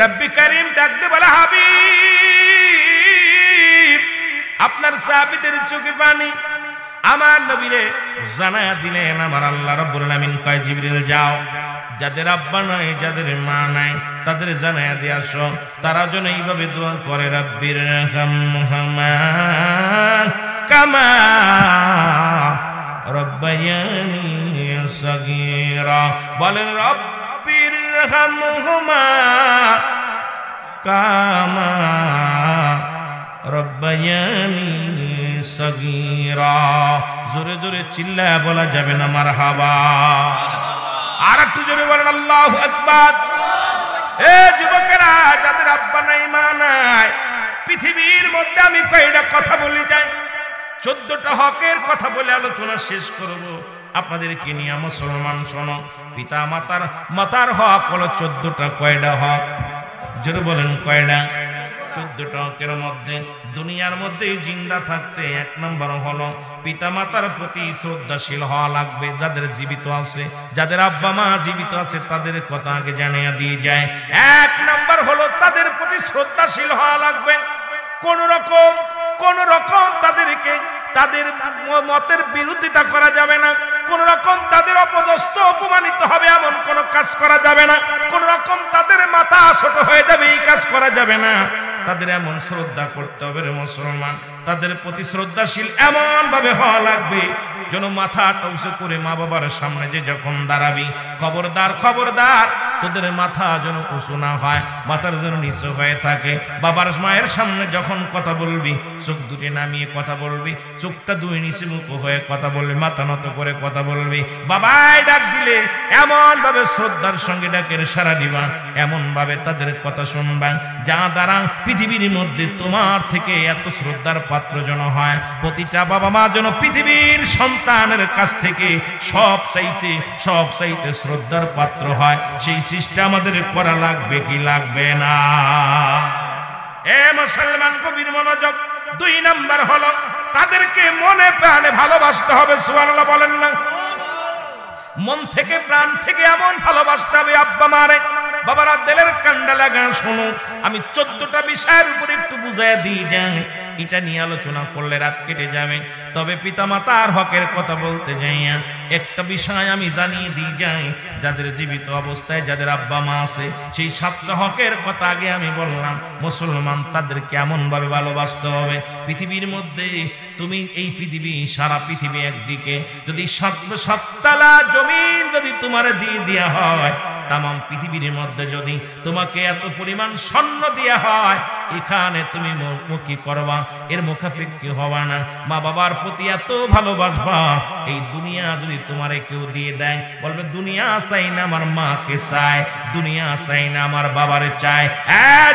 রব্বি করিম ডাকতে বলে, হাবিব, আপনার সাহাবীদের চোখে পানি। আমার নবীরে জানায়া দিলেন, আমার আল্লাহ রাব্বুল আলামিন কয়, জিবরিল যাও, যাদের আব্বা নাই, যাদের মা নাই, তাদের জানায়া দিয়ে আসো, তারা যেন এইভাবে দোয়া করে, রাব্বির হামহুমা কামা রব্বায়ানি সগীরা। বলেন, রব্বির হামহুমা কামা রব্বায়ানি সগীরা। জোরে জোরে চিল্লায়া বলা যাবে না মারহাবা? আর একটু জোরে বলেন আল্লাহু আকবার। এ যুবকেরা, যাদের আব্বা নাই মা নাই, পৃথিবীর মধ্যে আমি কয়টা কথা বলে যাই, 14টা হকের কথা বলে আলোচনা শেষ করব। আপনাদেরকে নিয়ে মুসলমান শোনো, পিতা মাতার হক হলো 14টা। কয়টা হক? জোরে বলেন কয়টা? 14টা হকের মধ্যে দুনিয়ার মধ্যে জিন্দা থাকতে 1 নম্বর হলো পিতা মাতার প্রতি শ্রদ্ধাশীল হওয়া লাগবে। যাদের জীবিত আছে, যাদের আব্বা মা জীবিত আছে, তাদের কথা আগে জানিয়ে দিয়ে যায়। 1 নম্বর হলো তাদের প্রতি শ্রদ্ধাশীল হওয়া লাগবে। কোন রকম তাদেরকে তাদের মতের বিরোধিতা করা যাবে না। কোন রকম তাদের অপদস্থ অপমানিত হবে এমন কোন কাজ করা যাবে না। কোন রকম তাদের মাথা ছোট হয়ে যাবে এই কাজ করা যাবে না। তাদের এমন শ্রদ্ধা করতে হবে রে মুসলমান, তাদের প্রতি শ্রদ্ধাশীল এমন ভাবে হওয়া লাগবে যেন মাথাটা উঁচু করে মা বাবার সামনে যে যখন দাঁড়াবি, খবরদার তোদের মাথা যেন উঁচু না হয়, মাথার যেন নিচু হয়ে থাকে। বাবার মায়ের সামনে যখন কথা বলবি, চোখ দুটি নামিয়ে কথা বলবি, চোখটা দুই নিচে মুখ হয়ে কথা বলবি, মাথা নত করে কথা বলবি। বাবাই ডাক দিলে এমন ভাবে শ্রদ্ধার সঙ্গে ডাকের সাড়া দিবা, এমন ভাবে তাদের কথা শুনবা যা দ্বারা পৃথিবীর মধ্যে তোমার থেকে এত শ্রদ্ধার পাত্র যেন হয়। প্রতিটা বাবা মা যেন পৃথিবীর সন্তানের কাছ থেকে সব চাইতে শ্রদ্ধার পাত্র হয়। সেই চেষ্টা আমাদের করা লাগবে কি লাগবে না? এ মুসলমান, কবির মনোযোগ। 2 নাম্বার হলো তাদেরকে মনে প্রাণে ভালোবাসতে হবে। সুবহানাল্লাহ বলেন না? মন থেকে প্রাণ থেকে এমন ভালোবাসতে হবে আব্বা মারে। বাবারা দিলের কান্ডা লাগা শোনো, আমি 14টা বিষয়ের উপরে একটু বুঝাইয়া দিয়ে যাই। এটা নিয়ে আলোচনা করলে রাত কেটে যাবে। তবে পিতা মাতার হকের কথা বলতে যাইয়া একটা বিষয় আমি জানিয়ে দিয়ে যাই। যাদের জীবিত অবস্থায় যাদের আব্বা মা আছে, সেই 7টা হকের কথা আগে আমি বললাম। মুসলমান, তাদের কেমন ভাবে ভালোবাসতে হবে। পৃথিবীর মধ্যে তুমি এই পৃথিবী, সারা পৃথিবী একদিকে, যদি 7 তালা জমিন যদি তোমার দিয়ে দেয়া হয়, তাম পৃথিবীর মধ্যে যদি তোমাকে এত পরিমাণ স্বর্ণ দেয়া হয়, এখানে তুমি কি করবা? এর মুখাফিক্কি হবা না। মা বাবার প্রতি এত ভালোবাসবা, এই দুনিয়া যদি তোমারে কেউ দিয়ে দেয়, বলবে দুনিয়া চাই না, আমার মাকে চায়, দুনিয়া চাই না, আমার বাবারে চায়।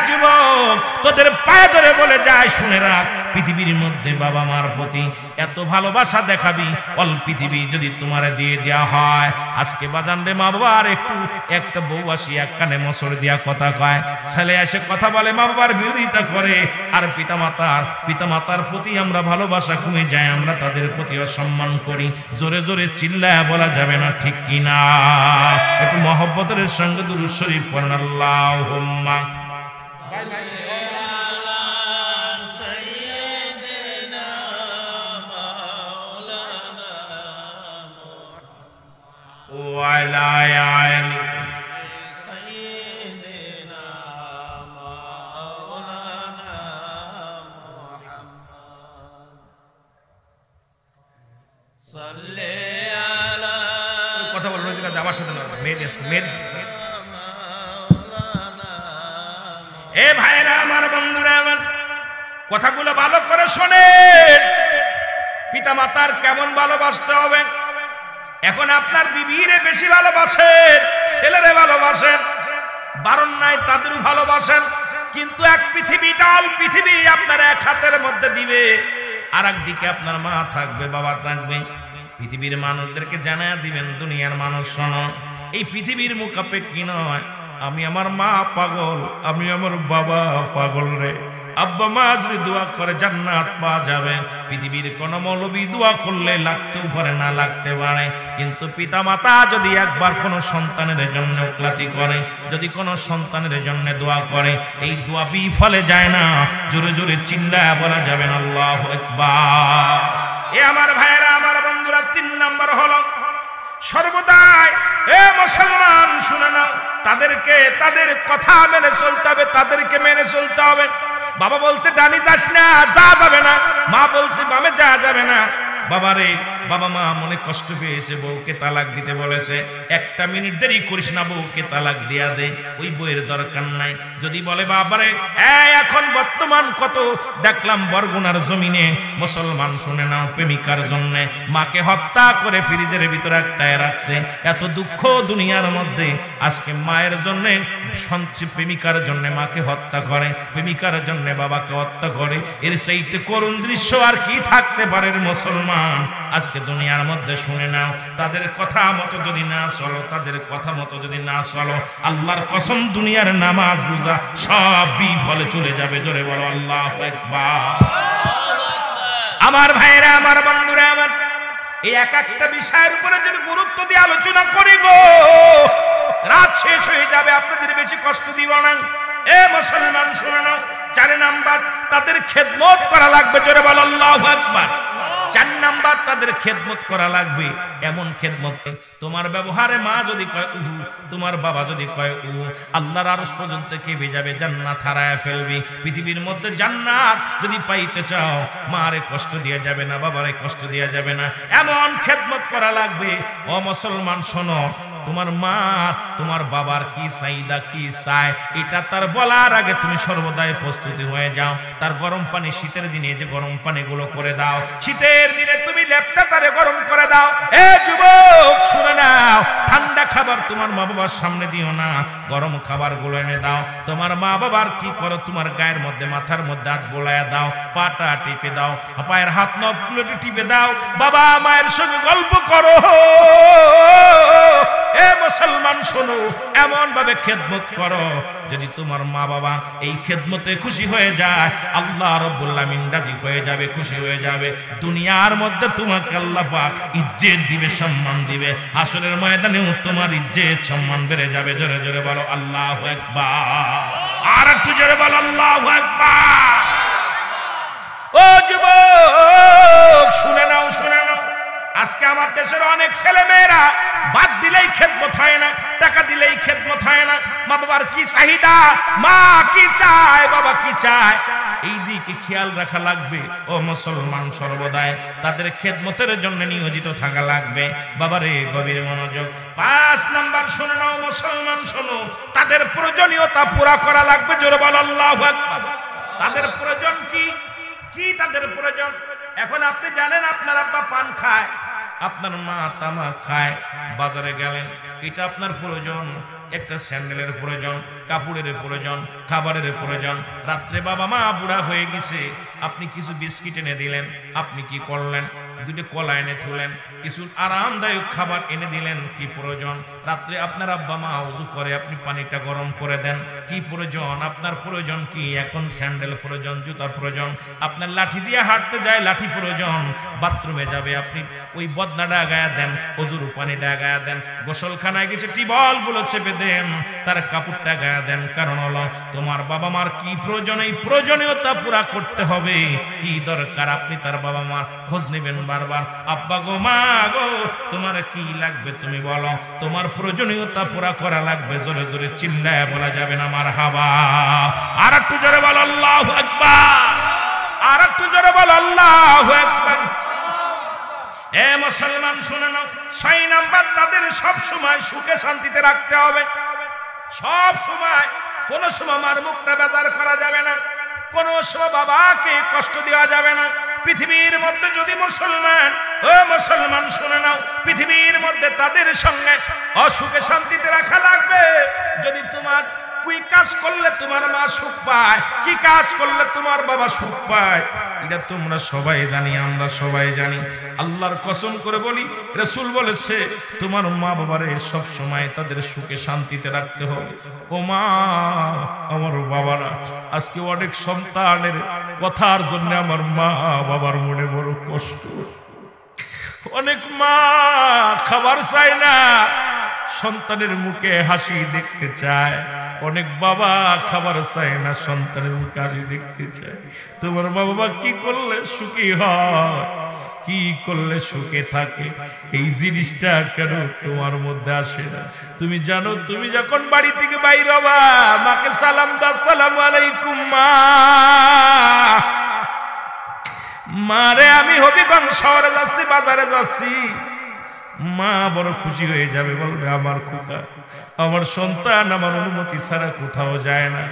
যুবক, তোদের পায়ে ধরে বলে যায়, শুনে রাখ, পৃথিবীর মধ্যে বাবা মার প্রতি এত ভালোবাসা দেখাবি, অল পৃথিবী যদি তোমারে দিয়ে দেয়া হয়। আজকে বাজান রে, মা বাবার একটা বউ আসি এক কানে মসর দিয়া কথা কয়, ছেলে এসে কথা বলে, মা বাবার বিরোধিতা করে, আর পিতামাতার প্রতি আমরা ভালোবাসা কমে যায়, আমরা তাদের প্রতি অসম্মান করি। জোরে জোরে চিল্লায় বলা যাবে না, ঠিক কিনা? একটু মহব্বতের সঙ্গে দুরূদ শরীফ পড়েন, আল্লাহুম্মা ওয়ালা আলি কথা বলবো আমার সাথে এ ভাইরা আমার, বন্ধুরা আমার, কথাগুলো ভালো করে শোনেন। পিতা মাতার কেমন ভালোবাসতে হবে। এখন আপনার বিবিরে বেশি ভালোবাসেন, ছেলেরে ভালোবাসেন, বারণ নাই তাদেরও ভালোবাসেন, কিন্তু এক পৃথিবীটাল পৃথিবী আপনার এক হাতের মধ্যে দিবে, আর একদিকে আপনার মা থাকবে, বাবা থাকবে। পৃথিবীর মানুষদেরকে জানায়া দিবেন, দুনিয়ার মানুষ শোনো, এই পৃথিবীর মুখাপেক্ষী নয়। আমি আমার মা পাগল, আমি আমার বাবা পাগল রে। আব্বা মা যদি দোয়া করে জান্নাত পাওয়া যাবে। পৃথিবীর কোন মৌলবী দোয়া করলে লাগতেও পারে, না লাগতে পারে, কিন্তু পিতা মাতা যদি একবার কোন সন্তানের জন্য উকলাতি করে, যদি কোন সন্তানের জন্য দোয়া করে, এই দোয়া বিফলে যায় না। জোরে জোরে চিল্লায়া বলা যাবে না আল্লাহু আকবার। এ আমার ভাইয়েরা, আমার বন্ধুরা, 3 নাম্বার হলো সর্বদাই, এ মুসলমান শুনে নাও, তাদেরকে তাদের কথা মেনে চলতে হবে, তাদেরকে মেনে চলতে হবে। বাবা বলছে ডানি যাস না, যা যাবে না। মা বলছে বামে যা যাবে না। বাবারে, বাবা মা মনে কষ্ট পেয়েছে, বউকে তালাক দিতে বলেছে, একটা মিনিট দেরি করিস না, বউকে তালাক দিয়া দে, ওই বইয়ের দরকার নাই। যদি বলে বাবারে এখন বর্তমান কত দেখলাম বরগুনার জমিনে মুসলমান, শুনে নাও, প্রেমিকার জন্য মাকে হত্যা করে ফ্রিজের ভিতরে আটকায় রাখছে। এত দুঃখ দুনিয়ার মধ্যে, আজকে মায়ের জন্য, প্রেমিকার জন্য মাকে হত্যা করে, প্রেমিকার জন্য বাবাকে হত্যা করে, এর সেইতে করুণ দৃশ্য আর কি থাকতে পারে মুসলমান? আজকে দুনিয়ার মধ্যে শুনে নাও, তাদের কথা মতো যদি না চলো, তাদের কথা মতো যদি না চলো, আল্লাহর কসম দুনিয়ার নামাজ রোজা সব বিফলে চলে যাবে। জোরে বলো আল্লাহু আকবার। আমার ভাইরা, আমার বন্ধুরা, আমার এই এক একটা বিষয়ের উপরে যদি গুরুত্ব দিয়ে আলোচনা করি গো, রাত শেষ হয়ে যাবে, আপনাদের বেশি কষ্ট দিব না। এ মুসলমান শুনে নাও, 4 নাম্বার তাদের খেদমত করা লাগবে। জোরে বলো আল্লাহু আকবার। 4 নাম্বার তাদের খেদমত করা লাগবে। এমন খেদমত, তোমার ব্যবহারে মা যদি কয় উহু, তোমার বাবা যদি কয় উ, আল্লাহর আরশ পর্যন্ত কেঁপে যাবে, জান্নাত হারায় ফেলবি। পৃথিবীর মধ্যে জান্নাত যদি পাইতে চাও, মারে কষ্ট দিয়ে যাবে না, বাবারে কষ্ট দিয়ে যাবে না, এমন খেদমত করা লাগবে। ও মুসলমান শোনো, তোমার মা তোমার বাবার কি চাহিদা, কি চায়, এটা তার বলার আগে তুমি সর্বদাই প্রস্তুতি হয়ে যাও। তার গরম পানি, শীতের দিনে যে গরম পানিগুলো করে দাও, শীতের দিনে তুমি লেপটা তারে গরম করে দাও। এ যুবক শুনে নাও, ঠান্ডা খাবার তোমার মা বাবার সামনে দিও না, গরম খাবার গুলো এনে দাও। তোমার মা বাবার কি করো, তোমার গায়ের মধ্যে, মাথার মধ্যে হাত বোলায়া দাও, পাটা টিপে দাও, পায়ের হাত নখগুলো টিপে দাও, বাবা মায়ের সঙ্গে গল্প করো। এ মুসলমান শোনো, এমন ভাবে খেদমত করো, যদি তোমার মা বাবা এই খেদমতে খুশি হয়ে যায়, আল্লাহ রাব্বুল আমিন রাজি হয়ে যাবে, খুশি হয়ে যাবে। দুনিয়ার মধ্যে তোমাকে আল্লাহ পাক ইজ্জত দিবে, সম্মান দিবে, হাসরের ময়দানেও তোমার ইজ্জত সম্মান বেড়ে যাবে। জোরে জোরে বলো আল্লাহু আকবার। আর একটু জোরে বলো আল্লাহু আকবার। ও যুবক শুনে নাও, শুনে নাও, আজকে আমার দেশের অনেক ছেলে মেয়েরা বাদ দিলেই খেদমত হয় না, টাকা দিলেই খেদমত হয় না। মা বাবার কি চাহিদা, মা কি চায়, বাবা কি চায়, এই দিকে খেয়াল রাখা লাগবে। ও মুসলমান, সর্বদাই তাদের খেদমতের জন্য নিয়োজিত থাকা লাগবে। বাবারে গভীর মনোযোগ। 5 নাম্বার শুনে নাও মুসলমান, শোনো, তাদের প্রয়োজনীয়তা পুরা করা লাগবে। জোরে বলো আল্লাহু আকবার। তাদের প্রয়োজন কি? কি তাদের প্রয়োজন? এখন আপনি জানেন আপনার আব্বা পান খায়, আপনার মা তামাক খায়, বাজারে গেলেন, এটা আপনার প্রয়োজন। একটা স্যান্ডেলের প্রয়োজন, কাপড়ের প্রয়োজন, খাবারের প্রয়োজন। রাত্রে বাবা মা বুড়া হয়ে গেছে, আপনি কিছু বিস্কিট এনে দিলেন, আপনি কি করলেন? 2টা কলা এনে তুলেন, কিছু আরামদায়ক খাবার এনে দিলেন, কি প্রয়োজন? রাত্রে আপনার আব্বা মা ওযু করে, আপনি পানিটা গরম করে দেন, কি প্রয়োজন? আপনার প্রয়োজন কি? এখন স্যান্ডেল প্রয়োজন, জুতা প্রয়োজন। আপনার লাঠি দিয়ে হাঁটতে যায়, লাঠি প্রয়োজন। বাথরুমে যাবে, আপনি ওই বদনাটা গায়ে দেন, ওযুর পানিটা গায়ে দেন। গোসলখানায় গেছে, টিবল গুলো চেপে দেন, তার কাপড়টা গায়ে দেন। কারণ হলো তোমার বাবা মার কি প্রয়োজন, এই প্রয়োজনীয়তা পুরা করতে হবে। কি দরকার, আপনি তার বাবা মার খোঁজ নেবেন বারবার। আব্বা গো, মা গো, তোমার কি লাগবে তুমি বলো, তোমার প্রয়োজনীয়তা পুরা করা লাগবে। জোরে জোরে চিল্লায় বলা যাবে না মারহাবা। আর একটু জোরে বল আল্লাহু আকবার। আর একটু জোরে বল আল্লাহু আকবার। এ মুসলমান শুনে নাও, 6 নাম্বার তাদের সব সময় সুখে শান্তিতে রাখতে হবে। সব সময়, কোন সময় মার মুখটা বেজার করা যাবে না, কোন সময় বাবাকে কষ্ট দেওয়া যাবে না। পৃথিবীর মধ্যে যদি মুসলমান, ও মুসলমান শুনে নাও, পৃথিবীর মধ্যে তাদের সঙ্গে অসুখে শান্তিতে রাখা লাগবে। যদি তোমার কি কাজ করলে তোমার মা সুখ পায়, কি কাজ করলে তোমার বাবা সুখ পায়, এটা তোমরা সবাই জানি, আমরা সবাই জানি। আল্লাহর কসম করে বলি, রাসূল বলেছে তোমার মা বাবারে সব সময় তাদের সুখে শান্তিতে রাখতে হবে। ও মা, আমার বাবারা, আজকে অনেক সন্তানের কথার জন্য আমার মা বাবার মনে বড় কষ্ট। অনেক মা খাবার চায় না, সন্তানের মুখে হাসি দেখতে চায়। অনেক বাবা খাবার চায় না, সন্তানের মুখে হাসি দেখতে চায়। তোমার মা বাবা কি করলে সুখী হয়, কি করলে সুখে থাকে, এই জিনিসটা কেন তোমার মধ্যে আসে না? তুমি জানো, তুমি যখন বাড়ি থেকে বাইর হবা, মাকে সালাম দাও, আসসালামু আলাইকুম মা। মারে আমি হবিগঞ্জ শহরে যাচ্ছি, বাজারে যাচ্ছি, মা বড় খুশি হয়ে যাবে, বলবে আমার খোকা, আমার সন্তান আমার অনুমতি ছাড়া কোথাও যায় না।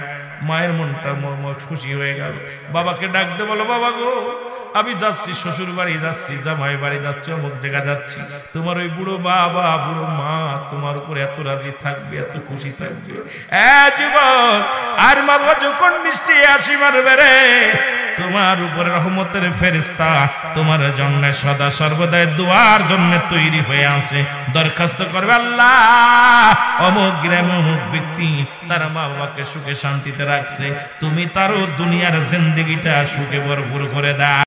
মায়ের মনটা খুশি হয়ে গেল। বাবাকে ডাকতে বলো, বাবা গো আমি যাচ্ছি শ্বশুর বাড়ি যাচ্ছি, জামাই বাড়ি যাচ্ছি, অমুক জায়গা যাচ্ছি, তোমার ওই বুড়ো বাবা বুড়ো মা তোমার উপর এত রাজি থাকবে, এত খুশি থাকবে। যুবক, আর মা বাবা যখন মিষ্টি হাসি মারবে রে, তোমার উপরে রহমতের ফেরেশতা তোমার জন্য সদা সর্বদাই দোয়ার জন্য তৈরি হয়ে আছে। দরখাস্ত করবে, আল্লাহ অমুক গ্রামে অমুক ব্যক্তি তার মা বাবাকে সুখে শান্তিতে রাখছে, তুমি তারও দুনিয়ার জিন্দেগিটা সুখে ভরপুর করে দাও।